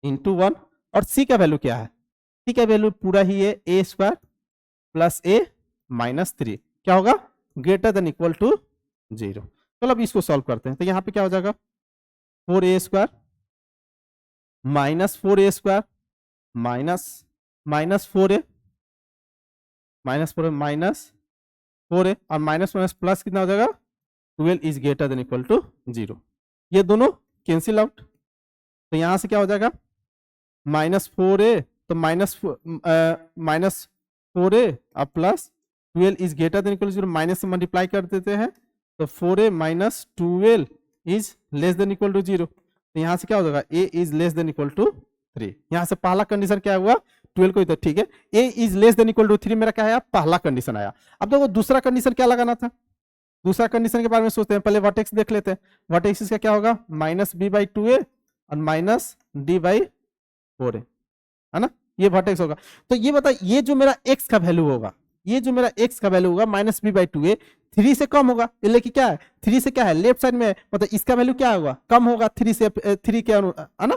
इंटू 1, और सी का वैल्यू क्या है, सी का वैल्यू पूरा ही है ए स्क्वायर प्लस ए -3, क्या होगा, ग्रेटर देन इक्वल टू 0। चलो अब इसको सॉल्व करते हैं, तो यहाँ पे क्या हो जाएगा, 4a square minus 4a square minus 4a और माइनस प्लस कितना हो जाएगा, 12 is greater than equal to 0। ये दोनों कैंसिल आउट, तो यहां से क्या हो जाएगा, -4a, तो -4a और plus 12 is greater than equal to 0, minus से मल्टीप्लाई कर देते हैं, तो 4a minus 12 is less than equal to 0। तो यहां से क्या हो जाएगा, a is less than equal to 3। यहां से पहला कंडीशन क्या हुआ, 12 को, तो ठीक है, a is less than equal to 3 मेरा क्या आया, पहला कंडीशन आया। अब देखो दूसरा कंडीशन क्या लगाना था, दूसरा कंडीशन के बारे में सोचते हैं, पहले वर्टेक्स देख लेते हैं। वर्टेक्स इसका क्या होगा, माइनस बी बाई 2a और माइनस डी बाई 4a, है ना, ये वर्टेक्स होगा। तो ये बता, ये जो मेरा x का वैल्यू होगा, ये जो मेरा x का वैल्यू होगा माइनस बी बाई 2a 3 से कम होगा, लेकिन क्या है 3 से क्या है लेफ्ट साइड में है, मतलब इसका वैल्यू क्या होगा, कम होगा 3 से, 3 के है ना,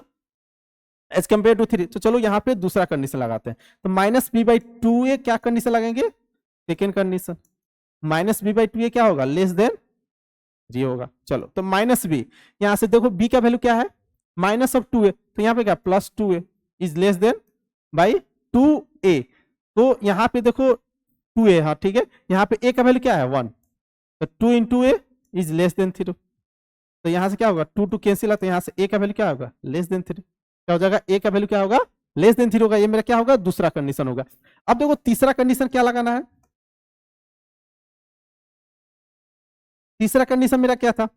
एज कम्पेयर टू 3। तो चलो यहाँ पे दूसरा कंडीशन लगाते हैं। तो माइनस बी बाई 2a क्या कंडीशन लगाएंगे, second condition, minus B by 2a क्या होगा, लेस देन 3 होगा। चलो तो माइनस बी, यहां से देखो b का वैल्यू क्या है, माइनस ऑफ 2a, तो यहाँ पे क्या plus 2a is less then by 2a। तो यहाँ पे देखो 2a, हाँ ठीक है, यहाँ पे a का वैल्यू क्या है 1, तो 2 into a is less than 3। तो यहाँ से क्या होगा 2 2 कैंसिल, तो यहाँ से a का वैल्यू क्या होगा लेस देन 3, क्या हो जाएगा a का वैल्यू क्या होगा लेस देन 3 होगा। ये मेरा क्या होगा दूसरा कंडीशन होगा। अब देखो तीसरा कंडीशन क्या लगाना है, तीसरा कंडीशन मेरा क्या था,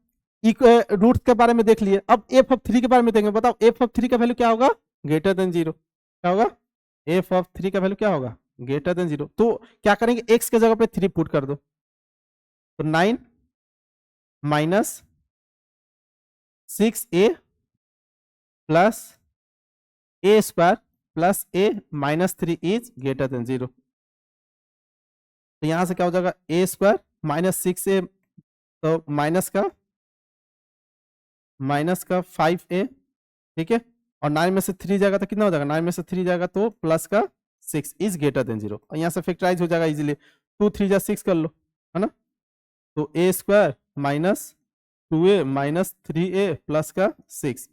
रूट के बारे में देख लिए। अब एफ ऑफ 3 के बारे में देखेंगे, बताओ एफ ऑफ 3 का वैल्यू क्या होगा ग्रेटर देन 0, क्या होगा एफ ऑफ 3 का वैल्यू क्या होगा ग्रेटर देन 0। तो क्या करेंगे x के जगह पे 3 पुट कर दो, तो 9 minus 6a plus a square plus a minus 3 is greater than 0। तो यहां से क्या हो जाएगा a स्क्वायर माइनस 6a, तो माइनस का 5a, ठीक है, और 9 में से 3 जाएगा तो कितना हो जाएगा, 9 में से 3 जाएगा तो प्लस का 6 इज ग्रेटर देन 0। और यहाँ से फैक्टराइज हो जाएगा इजीली, 2 3 जा 6 कर लो, है ना, तो a square minus 2a minus 3a plus का 6,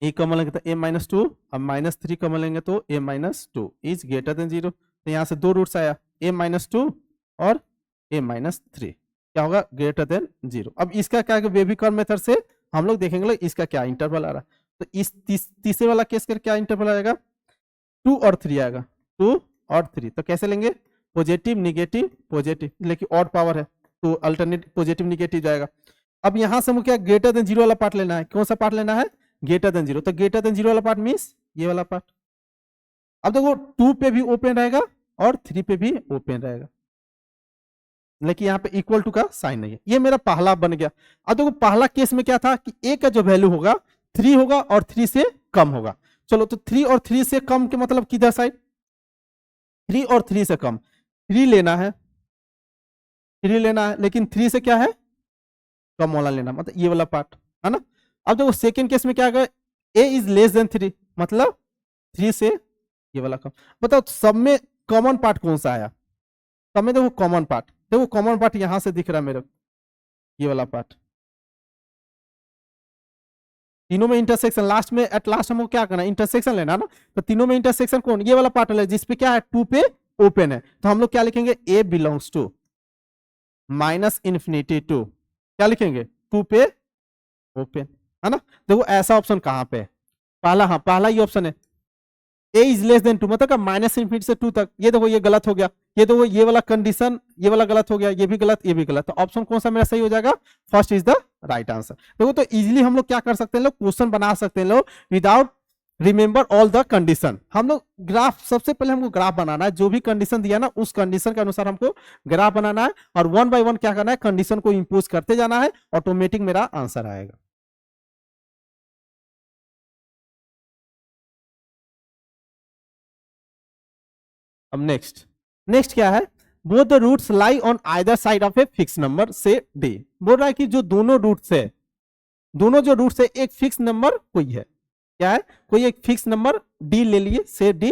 a कॉमन लेंगे तो a माइनस 2, अब माइनस 3 कॉमन लेंगे तो a minus 2 is greater than 0। तो यहाँ से 2 रूट्स आया, a माइनस 2 और a माइनस 3, क्या होगा ग्रेटर देन 0। अब इसका क्या बेबीकॉर्न मेथड से हम लोग देखेंगे इसका क्या इंटरवल आ रहा है। तो इस तीसरे वाला केस का क्या इंटरवल आएगा, 2 और 3 आएगा, 2 और 3। तो कैसे लेंगे, पॉजिटिव निगेटिव पॉजिटिव, लेकिन ऑड पावर है तो अल्टरनेट पॉजिटिव निगेटिव जाएगा। अब यहां से हमें क्या ग्रेटर देन 0 वाला पार्ट लेना है, कौन सा पार्ट लेना है ग्रेटर देन 0। तो ग्रेटर देन 0 वाला पार्ट मीन्स ये वाला पार्ट। अब देखो 2 पे भी ओपन रहेगा और 3 पे भी ओपन रहेगा, लेकिन यहाँ पे इक्वल टू का साइन नहीं है। ये मेरा पहला बन गया। अब देखो पहला केस में क्या था कि a का जो वैल्यू होगा 3 होगा और 3 से कम होगा। चलो तो 3 और 3 से कम के मतलब किधर साइड, 3 और 3 से कम, 3 लेना है, 3 लेना है, लेकिन 3 से क्या है कम वाला लेना, मतलब ये वाला पार्ट, है ना। अब देखो सेकेंड केस में क्या आ गया, a इज लेस देन 3, मतलब 3 से ये वाला कम। बताओ सब में कॉमन पार्ट कौन सा आया, सब में देखो कॉमन पार्ट, देखो कॉमन पार्ट यहां से दिख रहा है मेरे, ये वाला पार्ट। तीनों में इंटरसेक्शन, लास्ट में एट लास्ट हमको क्या करना है इंटरसेक्शन लेना ना। तो तीनों में इंटरसेक्शन कौन, ये वाला पार्ट है जिसपे क्या है 2 पे ओपन है। तो हम लोग क्या लिखेंगे a belongs to minus infinity to, क्या लिखेंगे 2 पे ओपन, है ना। देखो ऐसा ऑप्शन कहां पे है, पहला, हाँ पहला ही ऑप्शन है, a इज लेस देन 2, मतलब माइनस इन्फिनिटी से 2 तक। ये देखो ये गलत हो गया, ये देखो ये वाला कंडीशन, ये वाला गलत हो गया, ये भी गलत, ये भी गलत। तो ऑप्शन कौन सा मेरा सही हो जाएगा, first is the right answer. देखो तो इजीली हम लोग क्या कर सकते हैं, लोग क्वेश्चन बना सकते हैं लोग without remember all the condition. हम लोग ग्राफ, सबसे पहले हमको ग्राफ बनाना है, जो भी कंडीशन दिया ना उस कंडीशन के अनुसार हमको ग्राफ बनाना है, और 1 बाय 1 क्या करना है कंडीशन को इंपोज करते जाना है, ऑटोमेटिक मेरा आंसर आएगा। अब नेक्स्ट क्या है, both the roots lie on either side of a fix number से डी। बोल रहा है कि जो दोनों रूट्स है, दोनों जो रूट्स है एक फिक्स नंबर कोई है, क्या है कोई एक फिक्स नंबर डी ले लिए से डी,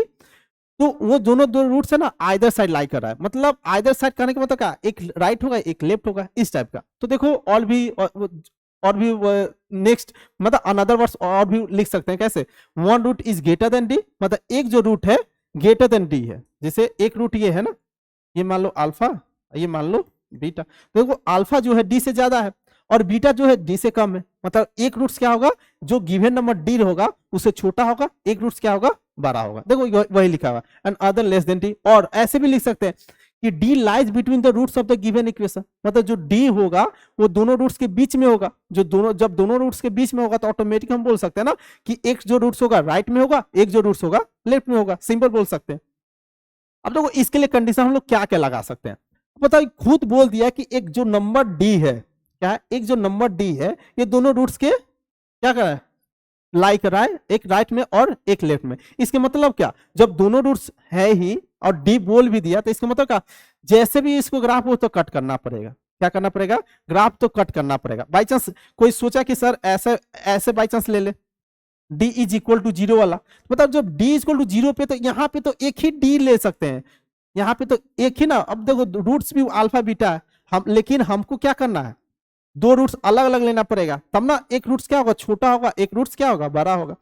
तो वो दोनों दो रूट्स है ना आइदर साइड लाई कर रहा है। मतलब आइदर साइड करने के मतलब क्या, एक राइट होगा एक लेफ्ट होगा, इस टाइप का। तो देखो और भी नेक्स्ट मतलब अनदर वर्ड्स और भी लिख सकते हैं, कैसे one root is greater than D, मतलब एक जो रूट है ग्रेटर देन डी है। जैसे एक रूट ये है ना, ये मान लो अल्फा, ये मान लो बीटा। देखो अल्फा जो है डी से ज्यादा है और बीटा जो है डी से कम है, मतलब एक रूट्स क्या होगा जो गिवन नंबर डी होगा उससे छोटा होगा, एक रूट्स क्या होगा बड़ा होगा। देखो वही लिखा हुआ and other less than D. और ऐसे भी लिख सकते हैं कि D lies between the roots of the given equation, मतलब जो डी होगा वो दोनों रूट्स के बीच में होगा। जब दोनों रूट्स के बीच में होगा तो ऑटोमेटिक हम बोल सकते हैं ना कि एक जो रूट्स होगा राइट में होगा, एक जो रूट्स होगा लेफ्ट में होगा, सिंपल बोल सकते हैं। अब देखो इसके लिए कंडीशन हम लोग क्या क्या लगा सकते हैं। बताओ खुद बोल दिया कि एक जो नंबर डी है, क्या है, एक जो नंबर डी है ये दोनों रूट्स के क्या कर रहा है, लाई कर रहा है, एक राइट में और एक लेफ्ट में। इसके मतलब क्या, जब दोनों रूट्स है ही और डी बोल भी दिया तो इसका मतलब क्या, जैसे भी इसको ग्राफ हो तो कट करना पड़ेगा। क्या करना पड़ेगा, ग्राफ तो कट करना पड़ेगा। बाई चांस कोई सोचा कि सर ऐसे ऐसे बाई चांस ले ले D is equal to zero वाला, मतलब जब D is equal to zero पे तो यहाँ पे तो एक ही डी ले सकते हैं, यहाँ पे तो एक ही ना। अब देखो रूट्स भी अल्फा बीटा है, हम लेकिन हमको क्या करना है, दो रूट्स अलग अलग लेना पड़ेगा, तब ना एक रूट्स क्या होगा, छोटा होगा, एक रूट्स क्या होगा, बड़ा होगा।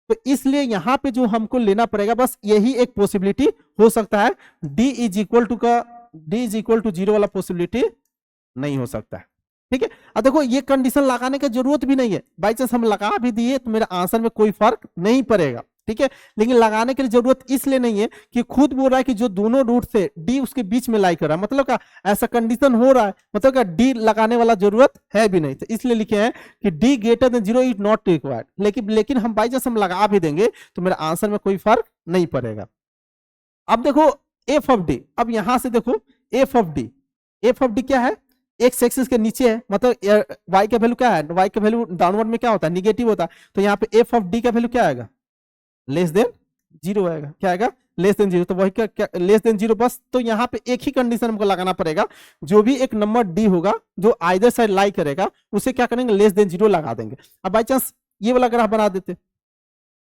तो इसलिए यहाँ पे जो हमको लेना पड़ेगा बस यही एक पॉसिबिलिटी हो सकता है, डी इज इक्वल टू का D is equal to zero वाला पॉसिबिलिटी नहीं हो सकता है। ठीक है, अब देखो ये कंडीशन लगाने की जरूरत भी नहीं है, बाई चांस हम लगा भी दिए तो मेरे आंसर में कोई फर्क नहीं पड़ेगा। ठीक है, लेकिन लगाने की जरूरत इसलिए नहीं है कि खुद बोल रहा है कि जो दोनों रूट से डी उसके बीच में लाई कर रहा है, मतलब का ऐसा कंडीशन हो रहा है, मतलब का डी लगाने वाला जरूरत है भी नहीं, तो इसलिए लिखे हैं कि D greater than zero is not required. लेकिन हम बाई चांस हम लगा भी देंगे तो मेरे आंसर में कोई फर्क नहीं पड़ेगा। अब देखो एफ ऑफ डी, अब यहां से देखो F of D, F of D क्या है, एक्स एक्सिस के नीचे है, मतलब वाई का वैल्यू क्या है, वाई का वैल्यू डाउनवर्ड में क्या होता है, निगेटिव होता है, तो यहाँ पे एफ ऑफ डी का वैल्यू क्या आएगा, लेस देन जीरो आएगा। क्या आएगा, लेस देन जीरो, तो वही क्या लेस देन जीरो बस। तो यहाँ पे एक ही कंडीशन हमको लगाना पड़ेगा, जो भी एक नंबर डी होगा जो आइदर साइड लाई करेगा उसे क्या करेंगे, लेस देन जीरो लगा देंगे। अब बाई चांस ये वाला ग्राफ बना देते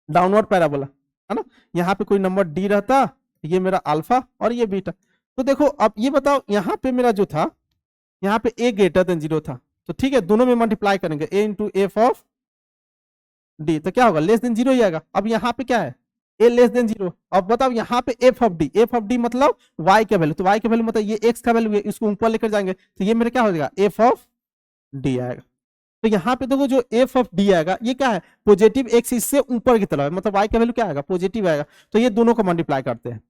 डाउनवर्ड पैराबोला, है ना, यहाँ पे कोई नंबर डी रहता, ये मेरा अल्फा और ये बीटा। तो देखो अब ये बताओ यहाँ पे मेरा जो था, यहाँ पे ए ग्रेटर देन जीरो था, तो ठीक है दोनों में मल्टीप्लाई करेंगे, ए इंटू एफ ऑफ डी, तो क्या होगा, लेस देन जीरो ही आएगा। अब यहाँ पे क्या है, ए लेस देन जीरो। अब बताओ यहाँ पे F of D, F of D मतलब वाई का वैल्यू, तो वाई का वैल्यू मतलब ये एक्स का वैल्यू है, इसको ऊपर लेकर जाएंगे तो ये मेरा क्या हो जाएगा, एफ ऑफ डी आएगा। तो यहाँ पे देखो जो एफ ऑफ डी आएगा ये क्या है, पॉजिटिव एक्स इससे ऊपर की तरफ है, मतलब वाई का वैल्यू क्या आएगा, पॉजिटिव आएगा, तो ये दोनों को मल्टीप्लाई करते हैं।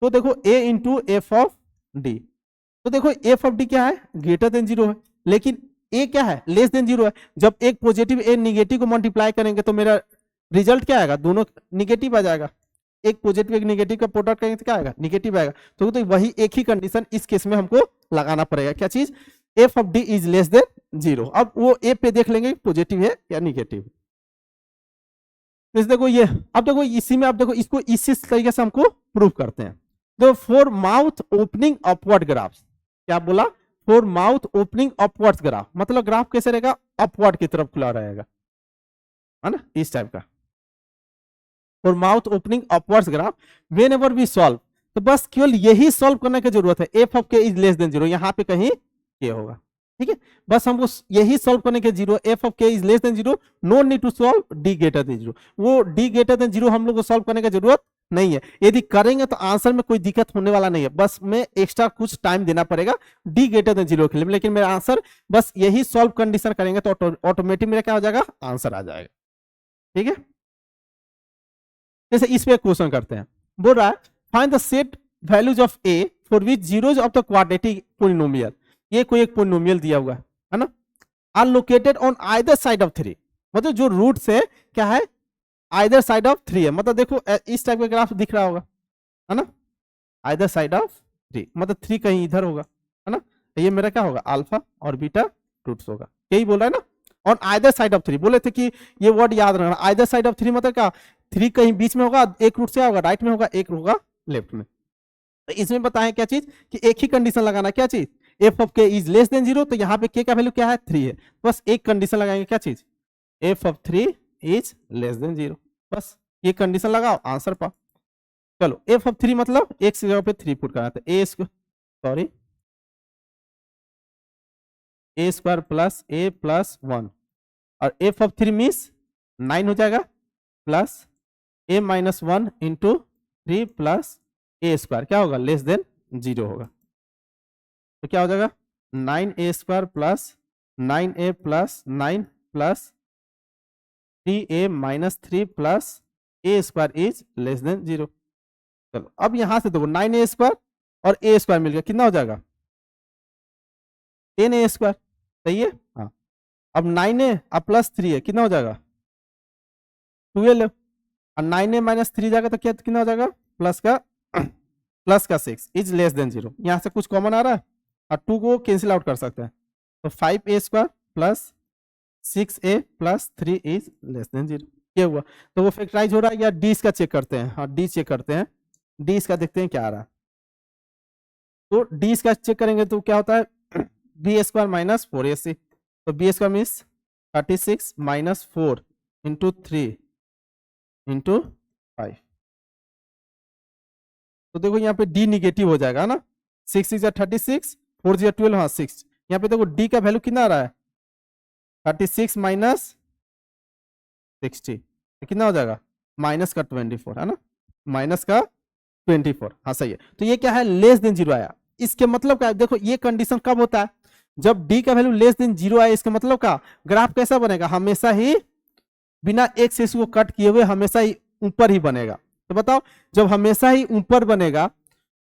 तो देखो ए इंटू एफ ऑफ डी, तो देखो एफ ऑफ डी क्या है, ग्रेटर देन जीरो है, लेकिन ए क्या है, लेस देन जीरो है। जब एक पॉजिटिव ए निगेटिव को मल्टीप्लाई करेंगे तो मेरा रिजल्ट क्या आएगा, दोनों निगेटिव आ जाएगा, एक पॉजिटिव एक निगेटिव का प्रोडक्ट करेंगे तो क्या आएगा, निगेटिव आएगा। तो वही एक ही कंडीशन इस केस में हमको लगाना पड़ेगा, क्या चीज, f of d is less than zero. अब वो ए पे देख लेंगे पॉजिटिव है या निगेटिव। देखो ये, अब देखो इसी में, अब देखो इसको इसी तरीके से हमको प्रूव करते हैं। तो for mouth opening upward graph, क्या बोला, for mouth opening upward graph, मतलब ग्राफ कैसे रहेगा, अपवर्ड की तरफ खुला रहेगा, है ना, इस टाइप का। For mouth opening upward graph whenever we solve, तो बस केवल यही सॉल्व करने की जरूरत है, F of K is less than zero, यहाँ पे कहीं ये होगा। ठीक है, बस हमको यही सॉल्व करने के zero, F of K is less than zero, no need to solve D greater than zero. वो डी ग्रेटर देन जीरो हम लोग को सॉल्व करने की जरूरत नहीं है, यदि करेंगे तो आंसर में कोई दिक्कत होने वाला नहीं है, बस में एक्स्ट्रा कुछ टाइम देना पड़ेगा डी ग्रेटर देन जीरो के लिए, लेकिन मेरा आंसर बस यही सॉल्व कंडीशन करेंगे तो ऑटोमेटिक मेरा क्या हो जाएगा, आंसर आ जाएगा। ठीक है, जैसे इस पे क्वेश्चन करते हैं, बोल रहा है find the set values of A for which zeros of the quadratic polynomial, ये कोई एक पोलिनोमियल दिया हुआ है ना, are located on either side of three, मतलब जो रूट से क्या है, आइदर साइड ऑफ थ्री है, मतलब देखो इस टाइप का ग्राफ दिख रहा होगा, है ना, आइदर साइड ऑफ थ्री, मतलब थ्री कहीं इधर होगा, है ना, ये मेरा क्या होगा, अल्फा और बीटा रूट्स होगा, यही बोल रहा है ना, on either side of three. बोले थे कि ये वर्ड याद रखना, आइदर साइड ऑफ थ्री मतलब क्या, थ्री कहीं बीच में होगा, एक रूट से होगा राइट में होगा, एक होगा लेफ्ट में। तो इसमें बताएं क्या चीज, कि एक ही कंडीशन लगाना, क्या चीज, f of K is less than zero, तो यहाँ पे के का वैल्यू क्या है, थ्री है, बस एक कंडीशन लगाएंगे, क्या चीज, f of three is less than zero, बस ये कंडीशन लगाओ, आंसर पाओ। चलो एफ ऑफ थ्री मतलब एक से जगह पे थ्री पुट करना था, a square plus a plus one, और एफ ऑफ थ्री मीन्स 9 हो जाएगा, plus a minus one into three plus a square, क्या होगा, लेस देन जीरो होगा, तो क्या हो जाएगा, 9a square plus 9a plus 9 plus 3a minus 3 plus a square is less than zero. चलो अब यहां से देखो 9a स्क्वायर और a स्क्वायर मिल गया, कितना हो जाएगा, 10a स्क्वायर, सही है, हाँ। अब 9a अब प्लस 3 है, कितना हो जाएगा, 12, और 9a माइनस 3 जाएगा तो क्या, कितना हो जाएगा, प्लस का 6 इज लेस देन जीरो। यहां से कुछ कॉमन आ रहा है, और 2 को कैंसिल आउट कर सकते हैं, तो 5a² plus 6a plus 3 is less than 0। ये हुआ, तो वो फैक्टराइज हो रहा है या डी इसका चेक करते हैं, हाँ डी चेक करते हैं, डी इसका देखते हैं क्या आ रहा है। तो डी इसका चेक करेंगे तो क्या होता है b² माइनस 4ac, तो b² means 36 minus 4 into 3 into 5, तो देखो यहाँ पे डी निगेटिव हो जाएगा ना, 6 इज 36, 4 इज 12, हाँ 6, यहाँ पे देखो डी का वैल्यू कितना आ रहा है 36 माइनस 60, कितना हो जाएगा माइनस का 24, है ना, माइनस का 24, हाँ सही है। तो ये क्या है लेस देन 0 आया, इसके मतलब क्या है, देखो ये कंडीशन कब होता है जब डी का वैल्यू लेस देन 0 आया, इसके मतलब का ग्राफ कैसा बनेगा, हमेशा ही बिना एक्स को कट किए हुए हमेशा ही ऊपर ही बनेगा। तो बताओ जब हमेशा ही ऊपर बनेगा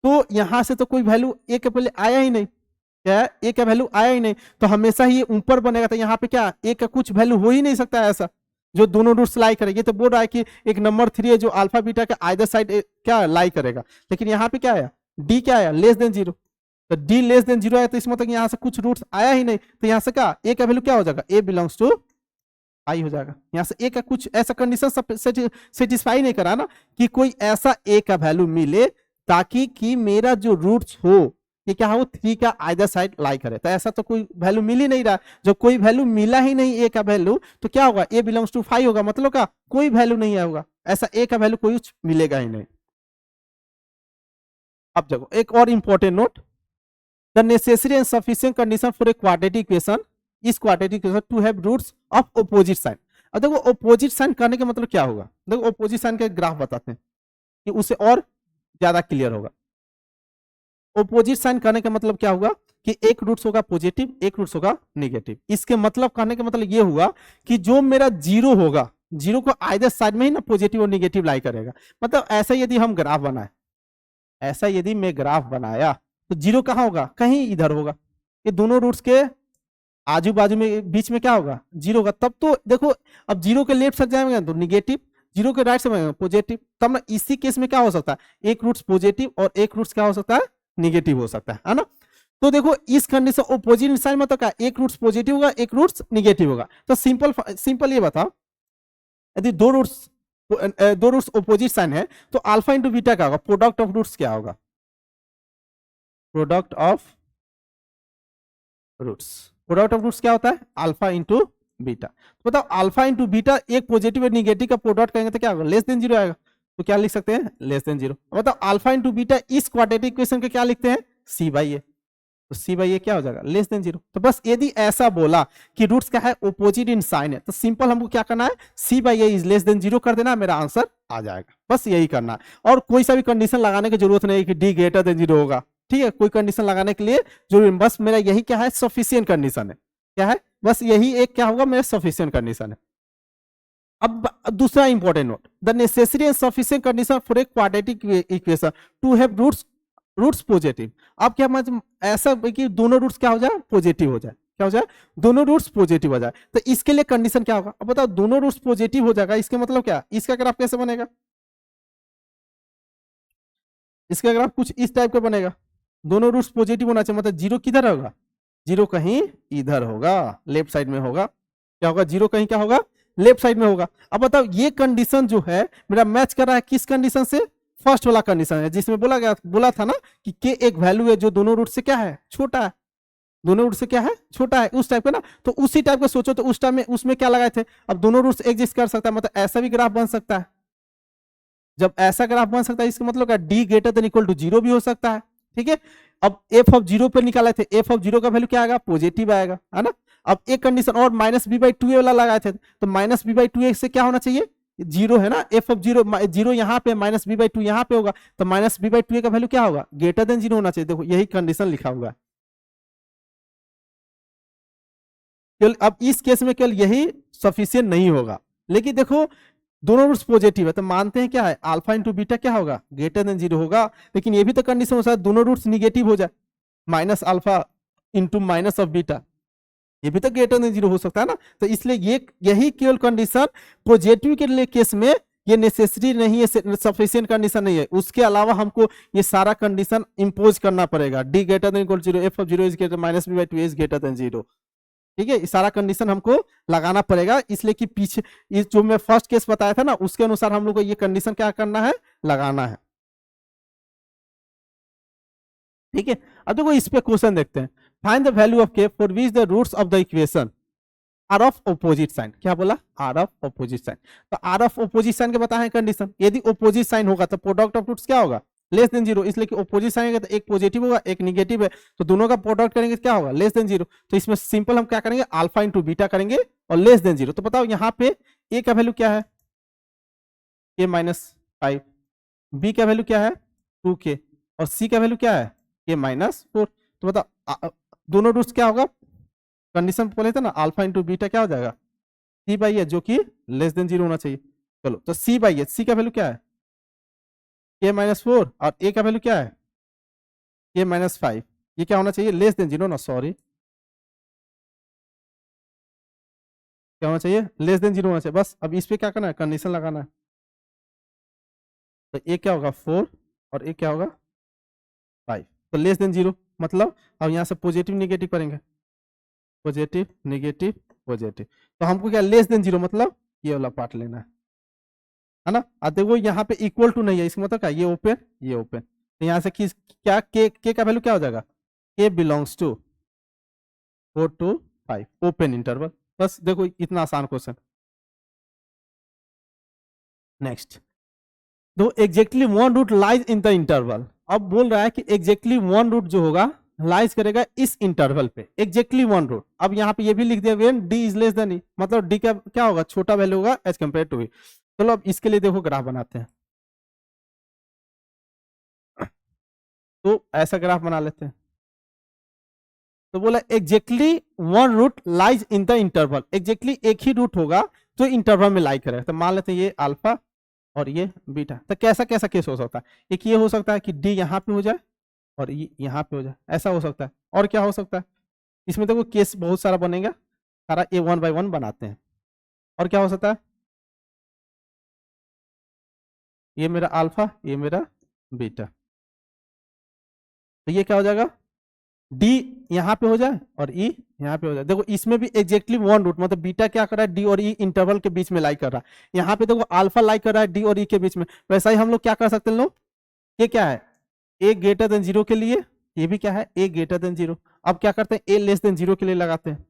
तो यहां से तो कोई वैल्यू ए के पहले आया ही नहीं, क्या है ए का वैल्यू आया ही नहीं, तो हमेशा ही ये ऊपर बनेगा, तो यहाँ पे क्या ए का कुछ वैल्यू हो ही नहीं सकता है ऐसा जो दोनों रूट्स लाई करेगी। तो बोल रहा है कि एक नंबर 3 है जो अल्फा बीटा के आइदर साइड क्या लाई करेगा, लेकिन यहाँ पे क्या आया डी क्या आया लेस देन 0, तो डी लेस देन 0 आया, तो इसमें मतलब यहाँ से कुछ रूट्स आया ही नहीं, तो यहाँ से क्या ए का वैल्यू क्या हो जाएगा ए बिलोंग्स टू आई हो जाएगा। यहाँ से ए का कुछ ऐसा कंडीशन सेटिस्फाई नहीं करा ना कि कोई ऐसा ए का वैल्यू मिले ताकि कि मेरा जो रूट्स हो कि क्या हो 3 का आइदर साइड लाई करे, तो ऐसा तो कोई वैल्यू मिल ही नहीं रहा। जब कोई वैल्यू मिला ही नहीं ए का वैल्यू तो क्या होगा ए बिलोंग्स टू 5 होगा, मतलब का कोई वैल्यू नहीं होगा, ऐसा ए का वैल्यू कोई मिलेगा ही नहीं। अब देखो एक और important note, the necessary and sufficient condition for a quadratic equation इस quadratic equation to have roots of opposite sign. अब देखो ऑपोजिट साइन करने का मतलब क्या होगा, देखो ऑपोजिट साइन का ग्राफ बताते हैं कि उसे और ज्यादा क्लियर होगा। ऑपोजिट साइन करने का मतलब क्या होगा कि एक रूट्स होगा पॉजिटिव एक रूट्स होगा नेगेटिव, इसके मतलब कहने का मतलब ये हुआ कि जो मेरा जीरो होगा जीरो को आइदर साइड में ही ना पॉजिटिव और नेगेटिव लाई करेगा। मतलब ऐसा यदि हम ग्राफ बनाए, ऐसा यदि मैं ग्राफ बनाया तो जीरो कहाँ होगा कहीं इधर होगा, ये दोनों रूट्स के आजू बाजू में बीच में क्या होगा जीरो होगा, तब तो देखो अब जीरो के लेफ्ट साइड जाएंगे तो निगेटिव, जीरो के राइट साइड पॉजिटिव, तब ना इसी केस में क्या हो सकता है एक रूट्स पॉजिटिव और एक रूट्स क्या हो सकता है निगेटिव हो सकता है ना। तो देखो इस कंडीशन ऑपोजिट साइन मतलब क्या एक रूट्स पॉजिटिव होगा एक रूट्स निगेटिव होगा, तो सिंपल ये बताओ यदि दो रूट्स ऑपोजिट साइन है तो अल्फा इंटू बीटा क्या होगा, प्रोडक्ट ऑफ रूट्स क्या होगा, प्रोडक्ट ऑफ रूट्स क्या होता है अल्फा इंटू बीटा। तो बताओ अल्फा इंटू बीटा एक पॉजिटिव और निगेटिव का प्रोडक्ट करेंगे तो क्या होगा लेस देन 0 आएगा, तो क्या लिख सकते हैं लेस देन 0। बताओ अल्फा इंटू बीटा इस क्वाड्रेटिक इक्वेशन के क्या लिखते हैं सी बाई ए, तो सी बाई ए क्या हो जाएगा लेस देन 0। तो बस यदि ऐसा बोला कि रूट्स क्या है ऑपोजिट इन साइन है तो सिंपल हमको क्या करना है c by a is less than 0 कर देना, मेरा आंसर आ जाएगा, बस यही करना है। और कोई सा भी कंडीशन लगाने की जरूरत नहीं है कि डी ग्रेटर देन 0 होगा, ठीक है, कोई कंडीशन लगाने के लिए जरूरी, बस मेरा यही क्या है सफिशिएंट कंडीशन है, क्या है बस यही एक क्या होगा मेरा सफिशिएंट कंडीशन है। अब दूसरा important note, the necessary and sufficient condition for a quadratic equation to have roots positive. अब क्या मतलब ऐसा कि दोनों रूट्स क्या हो जाए पॉजिटिव हो जाए, क्या हो जाए दोनों रूट्स पॉजिटिव हो जाए, तो इसके लिए कंडीशन क्या होगा। अब बताओ दोनों रूट्स पॉजिटिव हो जाएगा इसके मतलब क्या, इसका ग्राफ कैसे बनेगा, इसका ग्राफ कुछ इस टाइप का बनेगा, दोनों रूट्स पॉजिटिव होना चाहिए, मतलब जीरो किधर होगा जीरो कहीं इधर होगा लेफ्ट साइड में होगा, क्या होगा जीरो कहीं क्या होगा लेफ्ट साइड में होगा। अब बताओ ये कंडीशन जो है मेरा मैच कर रहा है किस कंडीशन से, फर्स्ट वाला कंडीशन है जिसमें बोला था ना कि के एक वैल्यू है जो दोनों रूट से क्या है छोटा है, दोनों रूट से क्या है छोटा है उस टाइप का ना, तो उसी टाइप का सोचो तो उस टाइम में उसमें क्या लगाए थे, अब दोनों रूट्स एग्जिस्ट कर सकता है, मतलब ऐसा भी ग्राफ बन सकता है। जब ऐसा ग्राफ बन सकता है इसका मतलब क्या D greater than equal to 0 भी हो सकता है, ठीक है। अब एफ ऑफ 0 पे निकाले थे, एफ ऑफ 0 का वैल्यू क्या आएगा पॉजिटिव आएगा, है ना। अब एक कंडीशन और माइनस बी बाई 2 वाला लगाए थे, तो माइनस बी बाई 2 से क्या होना चाहिए 0 है ना, एफ ऑफ 0 यहाँ पे माइनस बी बाई 2 यहाँ पे होगा, तो माइनस बी बाई 2 का वैल्यू क्या होगा ग्रेटर देन 0 होना चाहिए। देखो यही कंडीशन लिखा हुआ है, केवल अब इस केस में केवल यही सफिशिएंट नहीं होगा, लेकिन देखो दोनों रूट्स पॉजिटिव है तो मानते हैं क्या है अल्फा इंटू बीटा क्या होगा ग्रेटर देन 0 होगा, लेकिन ये भी तो कंडीशन हो सकता है दोनों रूट्स निगेटिव हो जाए, minus alpha into minus of beta ये भी तो ग्रेटर देन 0 हो सकता है ना। तो इसलिए ये यही केवल कंडीशन पॉजिटिव के लिए केस में ये नेसेसरी नहीं है, सफिशिएंट कंडीशन नहीं है, उसके अलावा हमको ये सारा कंडीशन इंपोज करना पड़ेगा। D greater than equal 0, F of 0 is greater minus B by 2 is greater than 0। ठीक है, ये सारा कंडीशन हमको लगाना पड़ेगा, इसलिए कि पीछे ये जो मैं फर्स्ट केस बताया था ना उसके अनुसार हम लोग को ये कंडीशन क्या करना है, लगाना है। ठीक है, अब देखो इस पे क्वेश्चन देखते हैं। Find the value of k for which the roots of the equation are of opposite sign. क्या बोला, आर ऑफ ऑपोजिट साइन। तो आर ऑफ ऑपोजिट साइन के बताए कंडीशन, यदि ऑपोजिट साइन होगा तो प्रोडक्ट ऑफ रूट्स क्या होगा, लेस देन 0, इसलिए कि ऑपोजिट साइन है तो एक पॉजिटिव होगा एक निगेटिव है, तो दोनों का प्रोडक्ट करेंगे तो क्या होगा, लेस देन 0। तो इसमें सिंपल हम क्या करेंगे, अल्फा इंटू बीटा करेंगे और लेस देन 0। तो बताओ यहाँ पे ए का वैल्यू क्या है, के माइनस 5, बी का वैल्यू क्या है 2k और सी का वैल्यू क्या है के माइनस 4। तो बताओ दोनों रूट्स क्या होगा, कंडीशन बोले थे ना अल्फा इंटू बीटा क्या हो जाएगा सी बाई एच, जो कि लेस देन 0 होना चाहिए। चलो तो सी बाई एच, सी का वैल्यू क्या है के माइनस 4 और ए का वैल्यू क्या है के माइनस 5, ये क्या होना चाहिए लेस देन 0 ना, सॉरी क्या होना चाहिए लेस देन 0 होना चाहिए। बस अब इस पे क्या करना है, कंडीशन लगाना है। तो ए क्या होगा 4 और ए क्या होगा 5, तो लेस देन 0 मतलब अब यहाँ से पॉजिटिव निगेटिव करेंगे, पॉजिटिव निगेटिव पॉजिटिव, तो हमको क्या लेस देन 0 मतलब ये वाला पार्ट लेना है ना। अब देखो यहाँ पे इक्वल टू नहीं है, इसका मतलब क्या, ये ओपन ये ओपन, तो यहाँ से किस क्या के का वैल्यू क्या हो जाएगा, k belongs to 4 to 5 open interval. बस देखो इतना आसान क्वेश्चन। नेक्स्ट, दो exactly one root lies in the interval. अब बोल रहा है कि एग्जैक्टली वन रूट जो होगा लाइज करेगा इस इंटरवल पे, एग्जैक्टली वन रूट। अब यहाँ पे ये भी लिख दिया when d is less than e, मतलब डी का क्या होगा छोटा वैल्यू होगा एज कम्पेयर टू ई। चलो अब इसके लिए देखो ग्राफ बनाते हैं, तो ऐसा ग्राफ बना लेते हैं। तो बोला exactly one root lies in the interval, exactly एक ही रूट होगा जो इंटरवल में लाई करेगा। तो मान लेते हैं ये अल्फा और ये बीटा। तो कैसा कैसा केस हो सकता है, एक ये हो सकता है कि डी यहाँ पे हो जाए और ये यहाँ पे हो जाए, ऐसा हो सकता है। और क्या हो सकता है, इसमें देखो केस बहुत सारा बनेगा, सारा ए 1 by 1 बनाते हैं। और क्या हो सकता है, ये मेरा अल्फा ये मेरा बीटा, तो ये क्या हो जाएगा डी यहाँ पे हो जाए और ई यहाँ पे हो जाए। देखो इसमें भी एग्जैक्टली वन रूट, मतलब बीटा क्या कर रहा है डी और ई इंटरवल के बीच में लाई कर रहा है, यहाँ पे देखो अल्फा लाई कर रहा है डी और ई के बीच में। वैसा ही हम लोग क्या कर सकते हैं लोग, ये क्या है ए ग्रेटर देन 0 के लिए, ये भी क्या है ए ग्रेटर देन 0। अब क्या करते हैं ए लेस देन 0 के लिए लगाते हैं।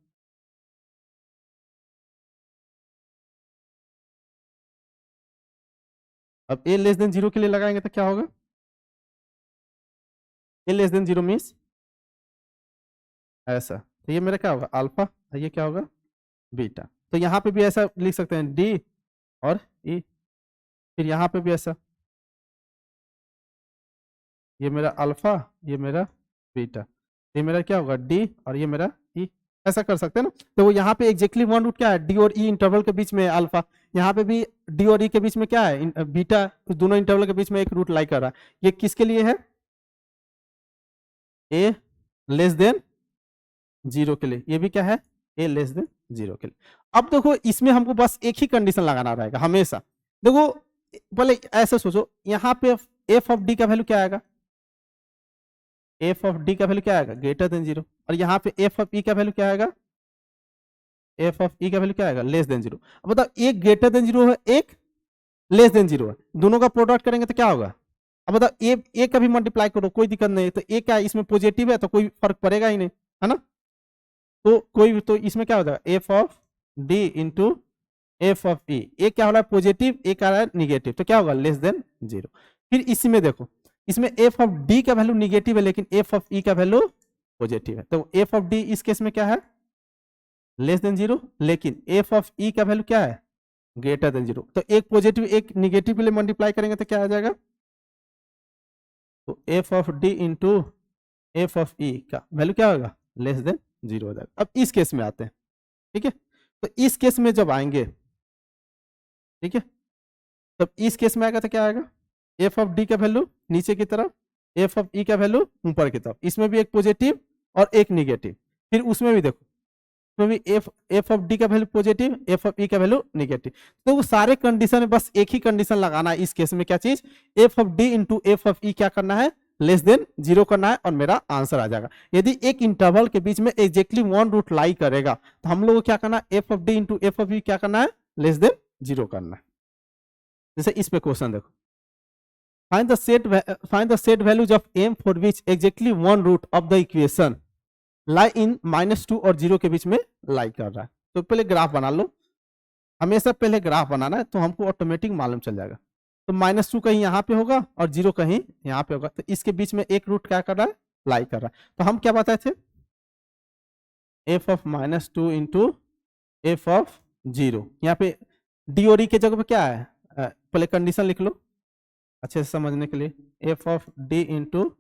अब ए लेस देन 0 के लिए लगाएंगे तो क्या होगा, ए लेस देन 0 मीन्स ऐसा, तो ये मेरा क्या होगा अल्फा, ये क्या होगा बीटा। तो यहाँ पे भी ऐसा लिख सकते हैं डी और ई, फिर यहाँ पे भी ऐसा, ये मेरा अल्फा ये मेरा बीटा, ये मेरा क्या होगा डी और ये मेरा ई, ऐसा कर सकते हैं ना। तो वो यहाँ पे एग्जैक्टली वन रूट क्या है डी और ई इंटरवल के बीच में है अल्फा, यहाँ पे भी डी और ई के बीच में क्या है बीटा, दोनों इंटरवल के बीच में एक रूट लाई कर रहा है। ये किसके लिए है ए लेस देन 0 के लिए, ये भी क्या है ए लेस देन 0 के लिए। अब देखो इसमें हमको बस एक ही कंडीशन लगाना रहेगा हमेशा। देखो पहले ऐसे सोचो, यहाँ पे एफ ऑफ डी का वैल्यू क्या आएगा, एफ ऑफ डी का वैल्यू क्या आएगा ग्रेटर देन 0, और यहाँ पे एफ ऑफ ई का वैल्यू क्या आएगा, एफ ऑफ ई का वैल्यू क्या आएगा लेस देन 0। अब बताओ एक ग्रेटर देन 0 है एक लेस देन 0 है, दोनों का प्रोडक्ट करेंगे तो क्या होगा। अब बताओ ए का भी मल्टीप्लाई करो कोई दिक्कत नहीं है, तो ए क्या इसमें पॉजिटिव है तो कोई फर्क पड़ेगा ही नहीं, है ना। तो कोई तो इसमें क्या हो जाएगा f of d into f of e, a क्या हो रहा है पॉजिटिव ए क्या रहा है निगेटिव, तो क्या होगा लेस देन 0। फिर इसी में देखो इसमें एफ ऑफ डी का वैल्यू निगेटिव है लेकिन एफ ऑफ ई का वैल्यू पॉजिटिव है, तो एफ ऑफ डी इस केस में क्या है लेस देन 0, लेकिन एफ ऑफ ई का वैल्यू क्या है ग्रेटर देन 0। तो एक पॉजिटिव एक निगेटिव के लिए मल्टीप्लाई करेंगे तो क्या आ जाएगा, तो f of d into f of e का वैल्यू क्या होगा लेस देन 0 हो जाएगा। अब इस केस में आते हैं, ठीक है। तो इस केस में जब आएंगे, ठीक है, तब इस केस में आएगा तो क्या आएगा एफ ऑफ डी का वैल्यू नीचे की तरफ, एफ ऑफ ई का वैल्यू ऊपर की तरफ, इसमें भी एक पॉजिटिव और एक निगेटिव। फिर उसमें भी देखो तो भी एफ ऑफ डी का value positive, F of e का वैल्यू नेगेटिव। तो वो सारे कंडीशन में बस एक ही कंडीशन लगाना है इस केस में, क्या चीज, f of d into f of ई क्या करना है, लेस देन 0 करना है और मेरा आंसर आ जाएगा। यदि एक इंटरवल के बीच में एग्जैक्टली वन रूट लाई करेगा तो हम लोग को क्या करना है, F of d into f of ई क्या करना है, लेस देन 0 करना है। जैसे इस पे क्वेश्चन देखो, find the set values of m for which exactly one root of the equation lie in -2 और 0 के बीच में लाई कर रहा है। तो पहले ग्राफ बना लो, हमेशा पहले ग्राफ बनाना है तो हमको ऑटोमेटिक मालूम चल जाएगा। तो -2 कहीं यहाँ पे होगा और 0 कहीं यहाँ पे होगा, तो इसके बीच में एक रूट क्या कर रहा है, लाई कर रहा है। तो हम क्या बताए थे, F of -2 into f of 0, यहाँ पे डी और ई के जगह पे क्या है, पहले कंडीशन लिख लो अच्छे से समझने के लिए, f of d into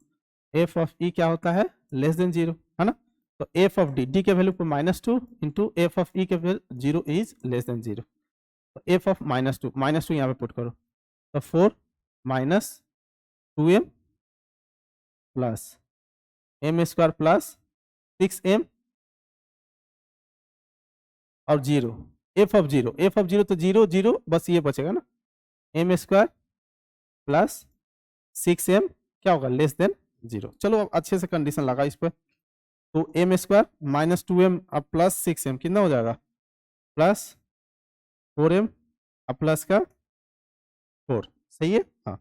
f of ई क्या होता है, लेस देन 0, है ना। तो एफ ऑफ डी के वैल्यू पे -2 इंटू एफ ऑफ ई के वैल्यू 0 इज लेस देन 0। तो एफ ऑफ -2 यहाँ पे पुट करो, तो 4 minus 2m plus m square plus 6m और 0, एफ ऑफ 0 तो 0 0 बस ये बचेगा ना, m स्क्वायर प्लस 6m क्या होगा, लेस देन 0। चलो अब अच्छे से कंडीशन लगा इस पर, तो m स्क्वायर माइनस 2m अब प्लस 6m कितना हो जाएगा, प्लस 4m अब प्लस का 4, सही है। हाँ,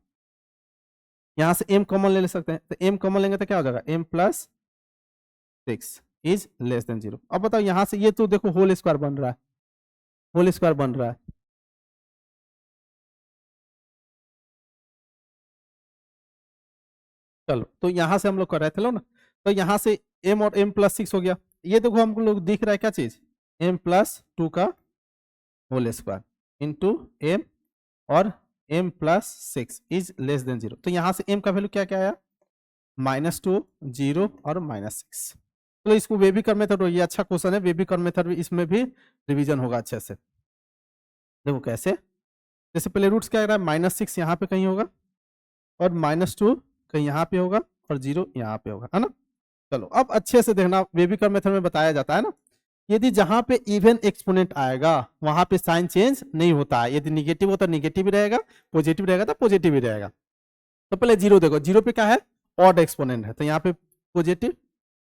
यहाँ से m कॉमन ले सकते हैं, तो m कॉमन लेंगे तो क्या हो जाएगा, m plus 6 is less than 0। अब बताओ यहाँ से ये तो देखो होल स्क्वायर बन रहा है, होल स्क्वायर बन रहा है, चलो तो यहाँ से हम लोग कर रहे थे लो ना, तो यहाँ से m और m प्लस 6 हो गया। ये देखो हम लोग दिख रहा है क्या चीज, m प्लस 2 का होल स्क्वायर इंटू m और m plus 6 is less than 0। तो यहाँ से m का वैल्यू क्या क्या आया, -2 0 और -6। तो इसको वेबिकर मेथड, ये अच्छा क्वेश्चन है, वेबिकर मेथड भी इसमें भी रिवीजन होगा अच्छे से। देखो कैसे, जैसे पहले रूट्स क्या रहा है, -6 यहाँ पे कहीं होगा और -2 कहीं यहाँ पे होगा और 0 यहाँ पे होगा, है ना। चलो अब अच्छे से देखना, वेबिकर मेथड में बताया जाता है ना, यदि जहां पे इवन एक्सपोनेंट आएगा वहां पे साइन चेंज नहीं होता है, यदि निगेटिव होता है निगेटिव ही रहेगा, पॉजिटिव रहेगा तो पॉजिटिव ही रहेगा। तो पहले 0 देखो, 0 पे क्या है, ऑड एक्सपोनेंट है, तो यहाँ पे पॉजिटिव।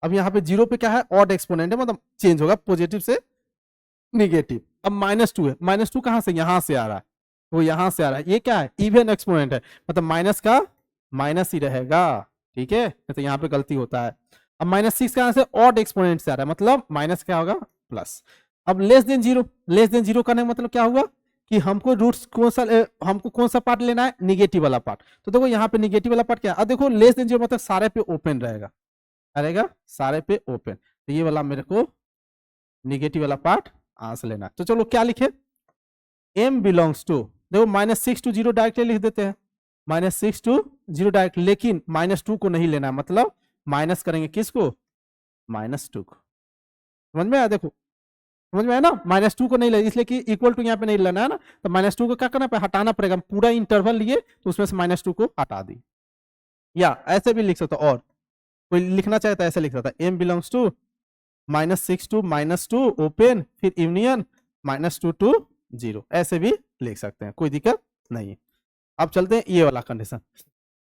अब यहाँ पे 0 पे क्या है, ऑड एक्सपोनेंट है, मतलब चेंज होगा पॉजिटिव से निगेटिव। अब -2 है, -2 कहां से, यहां से आ रहा है, वो यहां से आ रहा है, ये क्या है, इवन एक्सपोनेंट है, मतलब माइनस का माइनस ही रहेगा, ठीक है, तो यहाँ पे गलती होता है। अब -6 कहां से, ऑड एक्सपोनेंट से आ रहा है, मतलब माइनस क्या होगा, प्लस। अब लेस देन 0 करने का मतलब क्या हुआ कि हमको रूट्स कौन सा, हमको कौन सा पार्ट लेना है, निगेटिव वाला पार्ट। तो देखो यहाँ पे निगेटिव वाला पार्ट क्या है, अब देखो लेस देन 0 मतलब सारे पे ओपन रहेगा सारे पे ओपन, तो ये वाला मेरे को निगेटिव वाला पार्ट आंसर लेना है। तो चलो क्या लिखे, m बिलोंग्स टू, देखो -6 to 0 डायरेक्टली लिख देते हैं, -6 to 0 डायरेक्ट, लेकिन -2 को नहीं लेना, मतलब माइनस करेंगे किसको, -2 को। समझ में आया, देखो समझ में आया ना, -2 को नहीं ले, इसलिए कि इक्वल टू यहाँ पे नहीं लेना है ना, तो -2 को क्या करना है, हटाना पड़ेगा, पूरा इंटरवल लिए तो उसमें से -2 को हटा दी। या ऐसे भी लिख सकता, और कोई लिखना चाहे तो ऐसे लिख सकता, m belongs to -6 to -2 open, फिर यूनियन -2 to 0, ऐसे भी लिख सकते हैं, कोई दिक्कत नहीं है। अब चलते हैं ये वाला कंडीशन,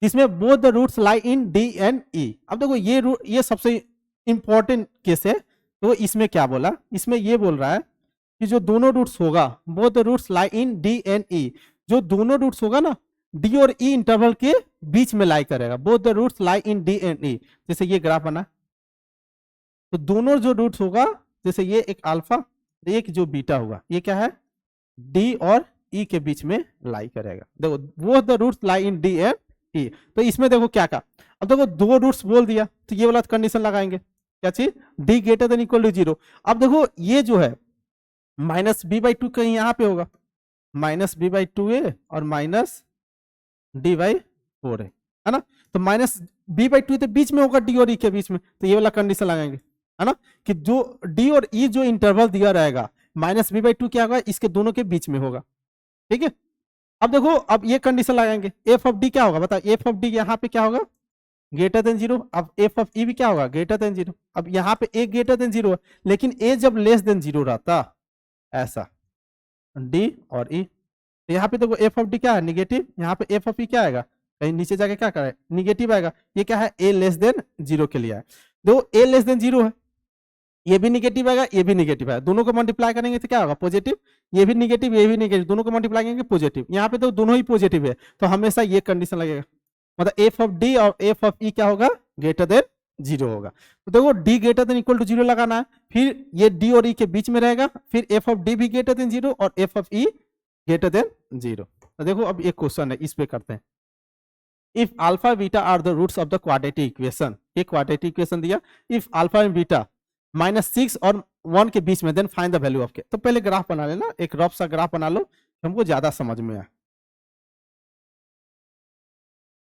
जिसमें both the roots lie in d and e. अब देखो ये सबसे इंपॉर्टेंट केस है, तो इसमें क्या बोला, इसमें ये बोल रहा है कि जो दोनों रूट्स होगा, both the roots lie in d and e, जो दोनों रूट्स होगा ना, डी और ई इंटरवल के बीच में लाई करेगा, both the roots lie in d and e. जैसे ये ग्राफ बना, तो दोनों जो रूट्स होगा, जैसे ये एक अल्फा, एक जो बीटा होगा, ये क्या है, डी और ई के बीच में लाई करेगा। देखो वो the roots lie in d and e. तो इसमें देखो क्या का, अब देखो दो रूट्स बोल दिया, तो ये वाला कंडीशन लगाएंगे, क्या चीज, D greater than equal to 0। अब देखो ये जो है -b/2 कहीं यहाँ पे होगा, -b/2 है और -d/4 है ना, तो -b/2 तो बीच में होगा, डी और ई के बीच में, तो ये वाला कंडीशन लगाएंगे, है ना, कि जो डी और ई जो इंटरवल दिया रहेगा, -b/2 क्या होगा, इसके दोनों के बीच में होगा, ठीक है। अब देखो अब ये कंडीशन लगाएंगे, एफ ऑफ डी क्या होगा, बताओ, एफ ऑफ डी यहाँ पे क्या होगा, ग्रेटर देन 0, अब एफ ऑफ ई भी क्या होगा, ग्रेटर देन 0। अब यहाँ पे ए ग्रेटर देन 0 है, लेकिन ए जब लेस देन 0 रहता ऐसा, डी और ई, तो यहाँ पे देखो एफ ऑफ डी क्या है, निगेटिव, यहाँ पे एफ ऑफ ई क्या आएगा, कहीं नीचे जाके क्या करे, निगेटिव आएगा। ये क्या है, ए लेस देन 0 के लिए है। देखो ए लेस देन 0 है, ये भी निगेटिव आएगा, ये भी निगेटिव है, दोनों को मल्टीप्लाई करेंगे तो क्या होगा, पॉजिटिव। ये भी निगेटिव, ये भी निगेटिव, दोनों को मल्टीप्लाई करेंगे पॉजिटिव। यहाँ पे तो दोनों ही पॉजिटिव है, तो हमेशा ये कंडीशन लगेगा, मतलब एफ ऑफ डी और एफ ऑफ ई क्या होगा, ग्रेटर देन 0 होगा। तो देखो D greater than equal to 0 लगाना है, फिर ये डी और ई के बीच में रहेगा, फिर एफ ऑफ डी भी ग्रेटर देन 0 और F of E greater than 0। तो देखो अब एक क्वेश्चन है, इस पे करते हैं। If alpha beta are the roots of the quadratic equation, एक क्वाड्रेटिक इक्वेशन दिया, इफ अल्फा एंड बीटा -6 और 1 के बीच में, then find the value of k. तो पहले ग्राफ बना लेना, एक रफ सा ग्राफ बना लो, हमको ज्यादा समझ में आए,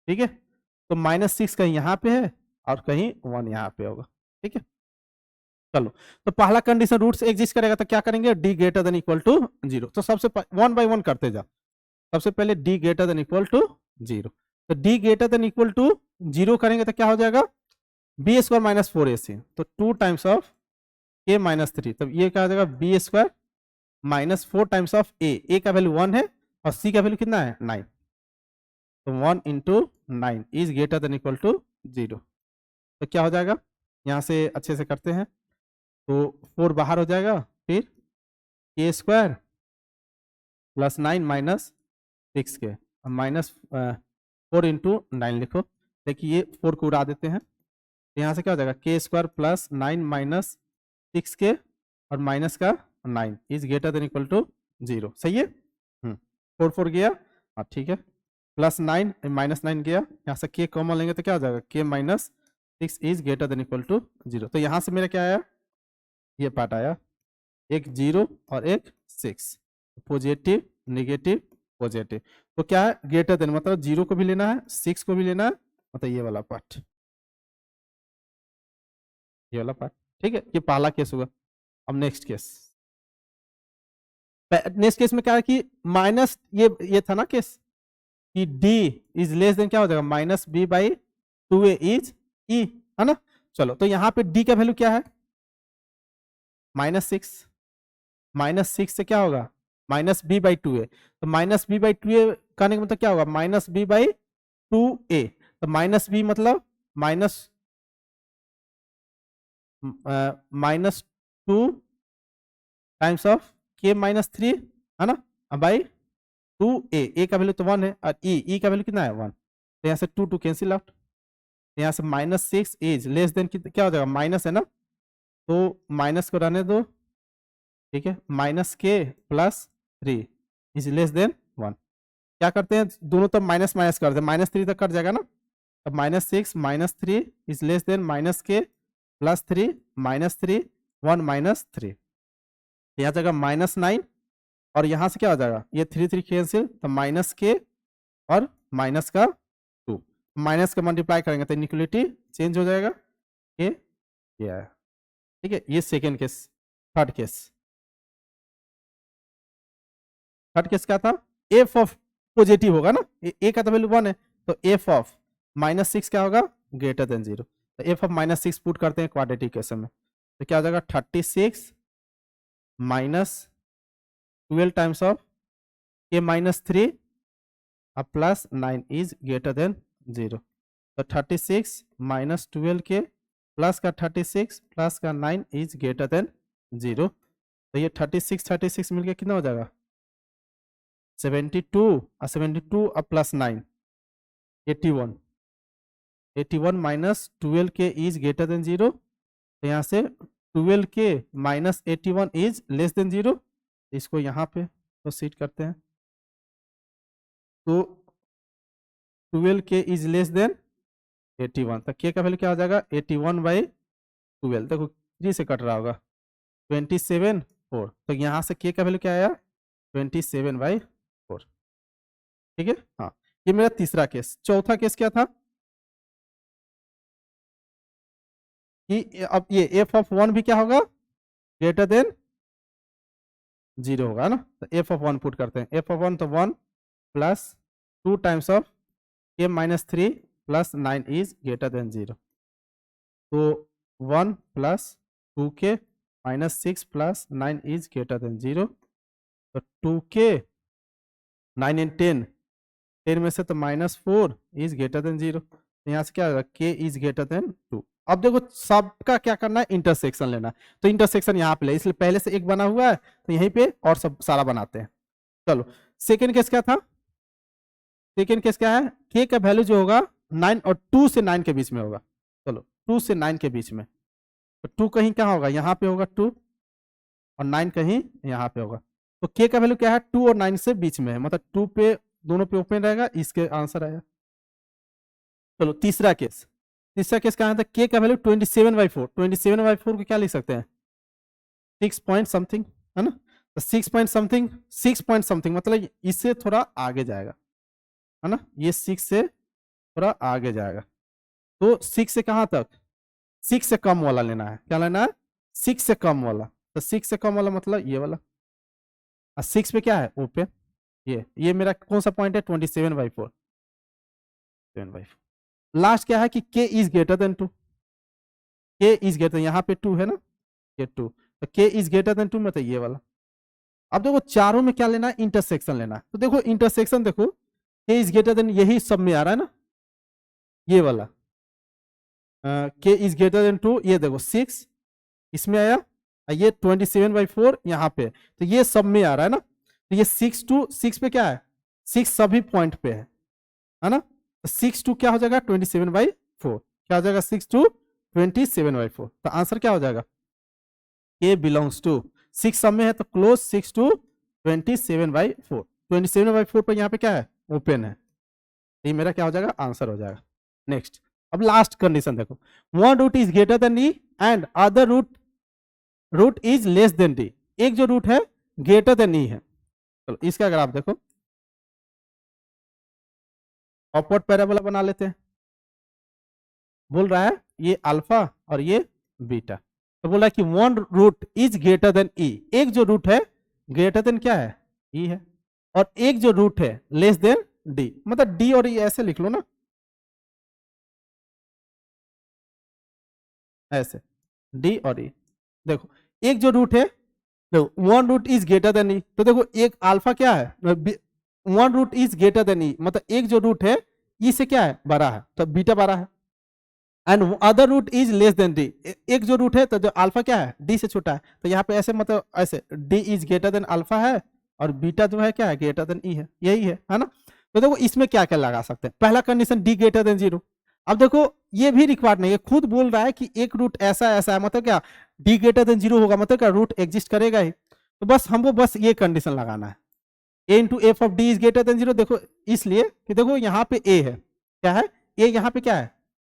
ठीक है। तो -6 कहीं यहाँ पे है और कहीं 1 यहाँ पे होगा, ठीक है। चलो, तो पहला कंडीशन रूट्स एग्जिस्ट करेगा तो क्या करेंगे, D greater than equal to 0। तो सबसे 1 बाय 1 करते जाओ। सबसे पहले D greater than equal to 0, तो D greater than equal to 0 करेंगे तो क्या हो जाएगा, बी स्क्वायर माइनस 4ac, तो 2 टाइम्स ऑफ के माइनस 3, तब ये क्या हो जाएगा, b square minus 4 times of a का वैल्यू 1 है और सी का वैल्यू कितना है, 9, तो 1 into 9 is greater than equal to 0। तो क्या हो जाएगा, यहाँ से अच्छे से करते हैं, तो 4 बाहर हो जाएगा, फिर के स्क्वायर प्लस 9 माइनस 6 के, माइनस 4 इंटू 9 लिखो। देखिए ये 4 को उड़ा देते हैं, तो यहाँ से क्या हो जाएगा, के स्क्वायर प्लस 9 माइनस 6 के और माइनस का 9 is greater than equal to 0। सही है, 4 गया, हाँ ठीक है, प्लस 9 माइनस 9 गया, यहाँ से के कॉमन लेंगे तो क्या हो जाएगा, k minus 6 is greater than equal to 0। तो यहाँ से मेरा क्या आया, ये पार्ट आया, एक 0 और एक 6, पॉजिटिव नेगेटिव पॉजिटिव। तो क्या है, ग्रेटर देन मतलब 0 को भी लेना है, 6 को भी लेना है, मतलब ये वाला पार्ट, ये वाला पार्ट, ठीक है। ये पहला केस होगा। अब नेक्स्ट केस, नेक्स्ट केस में क्या है कि माइनस ये था ना केस कि d इज लेस देन क्या हो जाएगा, minus B by 2a is e, है ना। चलो, तो यहाँ पे d का वैल्यू क्या है, -6, -6 से क्या होगा, माइनस बी बाई 2a, तो माइनस बी बाई 2a करने का मतलब क्या होगा, माइनस बी बाई 2a, तो माइनस बी मतलब -2 टाइम्स ऑफ के माइनस 3, है ना, बाई 2a, का वैल्यू तो 1 है और e का वैल्यू कितना है, 1, तो यहाँ से 2 कैंसिल आउट, यहाँ से -6 इज लेस देन क्या हो जाएगा, माइनस है ना, तो माइनस को रहने दो, ठीक है, माइनस के प्लस 3 इज लेस देन 1। क्या करते हैं, दोनों तरफ माइनस माइनस कर दे, -3 तक कट जाएगा ना, अब -6 -3 इज लेस देन माइनस के प्लस 3 -3 1 -3, यहाँ जाएगा -9 और यहाँ से क्या हो जाएगा, ये 3 कैंसिल, तो माइनस के और माइनस का 2, माइनस का मल्टीप्लाई करेंगे तो इनइक्वालिटी चेंज हो जाएगा, ये आया, ठीक है। ये सेकेंड केस। थर्ड केस क्या था, एफ ऑफ पॉजिटिव होगा ना, ए का तो वैल्यू 1 है, तो एफ ऑफ -6 क्या होगा, ग्रेटर देन 0, तो एफ ऑफ -6 पुट करते हैं क्वाड्रेटिक इक्वेशन में, तो क्या हो जाएगा, 36 माइनस 12 टाइम्स ऑफ के माइनस 3 अब प्लस 9 इज ग्रेटर देन 0, तो 36 माइनस 12 के प्लस का 36 प्लस का 9 इज ग्रेटर देन 0, तो ये 36 मिलके कितना हो जाएगा, 72 और 72 अब प्लस 9 81 माइनस 12 के इज ग्रेटर देन 0, तो यहाँ से 12 के माइनस 81 इज लेस देन 0, इसको यहाँ पे प्रोसीड करते हैं, तो 12 के इज लेस देन 81, तो के का वैल्यू क्या हो जाएगा, 81/12, देखो 3 से कट रहा होगा, 27/4, तो यहाँ से के का वैल्यू क्या आया, 27/4, ठीक है। हाँ, ये मेरा तीसरा केस। चौथा केस क्या था कि अब ये एफ ऑफ 1 भी क्या होगा, ग्रेटर देन 0 होगा ना, तो एफ ऑफ 1 पुट करते हैं, एफ ऑफ 1 तो 1 प्लस 2 टाइम्स ऑफ के minus 3 plus 9 is greater than 0। तो 1 plus 2k minus 6 plus 9 is greater than 0। तो 2k 9 एंड 10, 10 में से तो -4 इज ग्रेटर देन 0। तो यहाँ से क्या होगा, k इज ग्रेटर देन 2। अब देखो सबका क्या करना है, इंटरसेक्शन लेना है। तो इंटरसेक्शन यहाँ पे ले, इसलिए पहले से एक बना हुआ है तो यहीं पे और सब सारा बनाते हैं। चलो सेकेंड केस क्या था, सेकेंड केस क्या है, k का वैल्यू जो होगा 9 और 2 से 9 के बीच में होगा। चलो 2 से 9 के बीच में, तो 2 कहीं क्या होगा, यहाँ पे होगा 2 और 9 कहीं यहाँ पे होगा। तो k का वैल्यू क्या है, 2 और 9 से बीच में है, मतलब 2 पे दोनों पे ओपन रहेगा, इसके आंसर आएगा। चलो तीसरा केस, तीसरा केस क्या था, k का वैल्यू 27/4, 27/4 को क्या लिख सकते हैं, 6 पॉइंट समथिंग, है ना। तो 6 पॉइंट समथिंग, 6 पॉइंट समथिंग मतलब इससे थोड़ा आगे जाएगा, है ना, ये 6 से थोड़ा आगे जाएगा। तो 6 से कहां तक, 6 से कम वाला लेना है, क्या लेना है, 6 से कम वाला। तो 6 से कम वाला मतलब ये वाला, और 6 पे क्या है ओपन, ये मेरा कौन सा पॉइंट है, 27/4, 7/4। लास्ट क्या है कि k is greater then 2, k is greater, यहाँ पे 2 है ना, ये 2, तो k इज ग्रेटर देन 2 मतलब ये वाला। अब देखो चारों में क्या लेना है, इंटरसेक्शन लेना है। तो देखो इंटरसेक्शन देखो, k इज ग्रेटर देन यही सब में आ रहा है ना, ये वाला k इज ग्रेटर देन 2, ये देखो 6 इसमें आया, ये 27/4 यहाँ पे, तो ये सब में आ रहा है ना। तो ये 6 to 6 पे क्या है, 6 सभी पॉइंट पे है ना। तो 6 to क्या हो जाएगा, 27/4, क्या हो जाएगा, 6 to 27/4। तो आंसर क्या हो जाएगा, k बिलोंग्स टू 6 सब में है तो क्लोज 6 to 27/4, 27/4 पर यहाँ पे क्या है, ओपन है। ये मेरा क्या हो जाएगा, आंसर हो जाएगा। नेक्स्ट, अब लास्ट कंडीशन देखो, one root is greater than E and other root is less than D. एक जो रूट है ग्रेटर देन ई है, चलो इसका अगर आप देखो अपवर्ड पैराबोला बना लेते हैं। बोल रहा है ये अल्फा और ये बीटा, तो बोल रहा है कि one root is greater than e, एक जो रूट है ग्रेटर देन क्या है, ई है, और एक जो रूट है लेस देन डी, मतलब डी और ई ऐसे लिख लो ना, ऐसे डी और ई। देखो एक जो रूट है, देखो one root is greater than e, तो देखो एक अल्फा क्या है, one root is greater than e, मतलब एक जो रूट है ई से क्या है, बड़ा है, तो बीटा बड़ा है। And other root is less than D, एक जो रूट है तो जो अल्फा क्या है, डी से छोटा है, तो यहाँ पे ऐसे मतलब ऐसे D is greater then alpha है और बीटा जो है क्या है, ग्रेटर देन ई है, यही है ना। तो देखो इसमें क्या क्या लगा सकते हैं, पहला कंडीशन डी ग्रेटर देन 0। अब देखो ये भी रिक्वायर्ड नहीं है, खुद बोल रहा है कि एक रूट ऐसा ऐसा है, मतलब क्या डी ग्रेटर देन 0 होगा, मतलब क्या रूट एग्जिस्ट करेगा ही। तो बस हमको बस ये कंडीशन लगाना है, a into f of d is greater than 0। देखो इसलिए कि देखो यहाँ पे ए है, क्या है, ए यहाँ पे क्या है,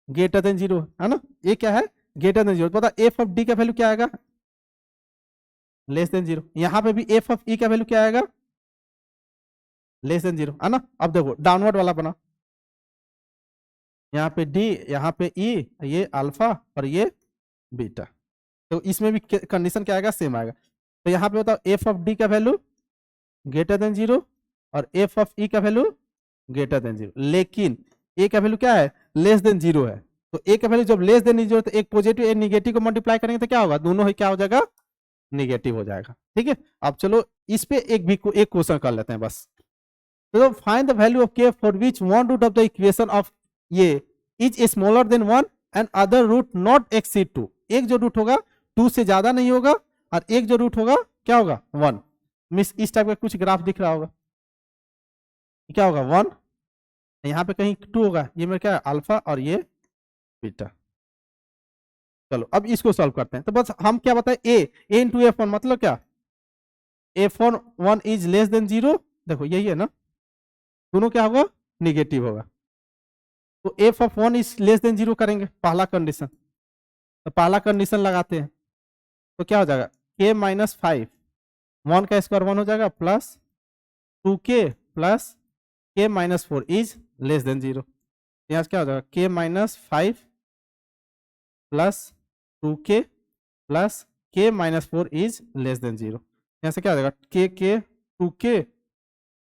ग्रेटर देन 0 है ना, ये क्या है, ग्रेटर देन 0। पता एफ ऑफ डी का वैल्यू क्या आएगा, लेस देन 0। यहाँ पे भी एफ ऑफ ई का वैल्यू क्या आएगा, लेस देन 0 है ना। अब देखो डाउनवर्ड वाला बना, यहाँ पे डी, यहाँ पे ई, ये अल्फा और ये बीटा, तो इसमें भी कंडीशन क्या आएगा, सेम आएगा। तो यहाँ पे बताओ एफ ऑफ डी का वैल्यू ग्रेटर देन 0 और एफ ऑफ ई का वैल्यू ग्रेटर देन 0, लेकिन ए का वैल्यू क्या है, लेस देन 0 है। तो ए का वैल्यू जब लेस देन 0 तो एक पॉजिटिव एक निगेटिव को मल्टीप्लाई करेंगे तो क्या होगा, दोनों ही क्या हो जाएगा, निगेटिव हो जाएगा। ठीक है, अब चलो इस पे एक क्वेश्चन कर लेते हैं बस। तो find the value of k for which one root of the equation of ये is smaller than 1 and other root not exceed 2। एक जो रूट होगा 2 से ज्यादा नहीं होगा और एक जो रूट होगा क्या होगा, 1। मिस इस टाइप का कुछ ग्राफ दिख रहा होगा, क्या होगा 1, यहाँ पे कहीं 2 होगा, ये मेरा क्या है अल्फा और ये बीटा। चलो अब इसको सॉल्व करते हैं। तो बस हम क्या बताए, ए इंटू एफ वन मतलब क्या, F one 1 is less than 0, देखो यही है ना, दोनों क्या होगा, निगेटिव होगा। तो f of 1 is less than 0 करेंगे पहला कंडीशन, तो पहला कंडीशन लगाते हैं तो क्या हो जाएगा, k माइनस 5, 1 का स्क्वायर 1 हो जाएगा, plus 2k plus k minus 4 is less than 0। यहाँ क्या हो जाएगा, k minus 5 plus 2k plus k minus 4 is less than 0। यहाँ से क्या हो जाएगा, k 2k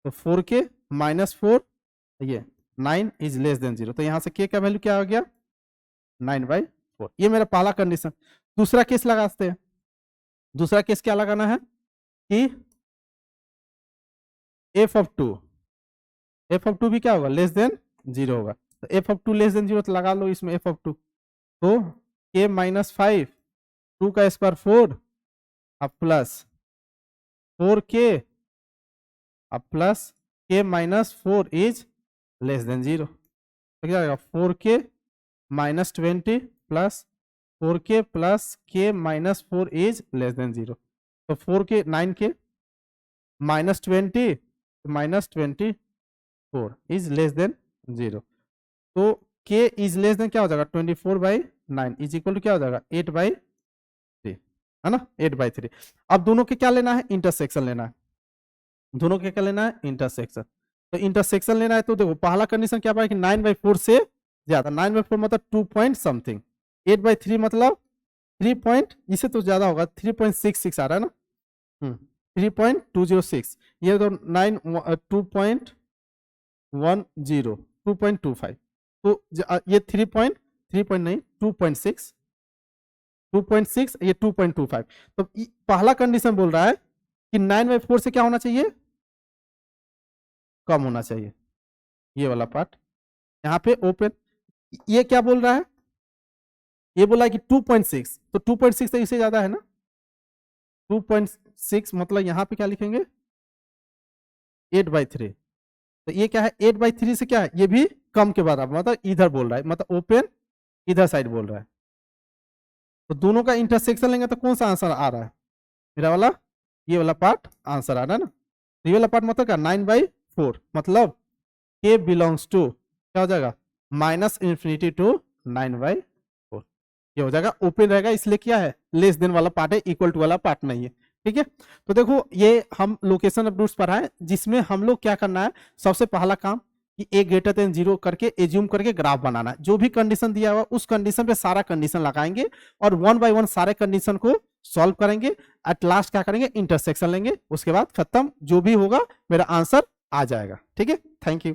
तो 4k माइनस 4 ये 9 इज लेस देन 0। तो यहाँ से k का वैल्यू क्या हो गया 9/4। ये मेरा पहला कंडीशन। दूसरा केस लगाते हैं। दूसरा केस क्या लगाना है कि f(2) भी क्या होगा लेस देन 0 होगा। तो f(2) लेस देन 0 तो लगा लो इसमें f(2). तो k-5 2 का स्क्वायर 4 अब प्लस 4k अब plus k-4 is less than 0। तो क्या आएगा 4k - 20 plus 4k plus k-4 is less than 0। तो 4k 9k -20 -24 is less than 0। तो k इज लेस देन क्या हो जाएगा 24/9 इज इक्वल टू क्या हो जाएगा 8/3, है ना 8/3। अब दोनों के क्या लेना है इंटरसेक्शन लेना है। दोनों के क्या लेना है इंटरसेक्शन। तो इंटरसेक्शन लेना है तो देखो पहला कंडीशन क्या पाया कि 9/4 से ज्यादा। 9/4 मतलब 2 पॉइंट समथिंग। 8/3 मतलब 3 पॉइंट इससे तो ज्यादा होगा 3.66 आ रहा है ना 3.206। ये तो 2.10 2.25। तो ये 3 नहीं 2.6 ये 2.25। तो पहला कंडीशन बोल रहा है कि 9/4 से क्या होना चाहिए कम होना चाहिए। ये वाला पार्ट यहाँ पे ओपन। ये क्या बोल रहा है ये बोला है कि 2.6। तो 2.6 तो इससे ज्यादा है ना 2.6 मतलब यहाँ पे क्या लिखेंगे 8/3। तो ये क्या है 8/3 से क्या है ये भी कम के बराबर मतलब इधर बोल रहा है मतलब ओपन इधर साइड बोल रहा है। तो दोनों का इंटरसेक्शन लेंगे तो कौन सा आंसर आ रहा है मेरा वाला ये वाला पार्ट आंसर आ रहा है ना। तो ये वाला पार्ट मतलब क्या 9/4 मतलब k बिलोंग्स टू क्या हो जाएगा -∞ टू 9/4। ये हो जाएगा ओपन रहेगा इसलिए क्या है लेस देन वाला पार्ट है इक्वल टू वाला पार्ट नहीं है। ठीक है तो देखो ये हम लोकेशन ऑफ रूट्स पढ़ाए जिसमें हम लोग क्या करना है सबसे पहला काम कि a 0 करके एज्यूम करके ग्राफ बनाना है। जो भी कंडीशन दिया हुआ उस कंडीशन पे सारा कंडीशन लगाएंगे और 1 बाय 1 सारे कंडीशन को सॉल्व करेंगे। एट लास्ट क्या करेंगे इंटरसेक्शन लेंगे उसके बाद खत्म जो भी होगा मेरा आंसर आ जाएगा। ठीक है थैंक यू।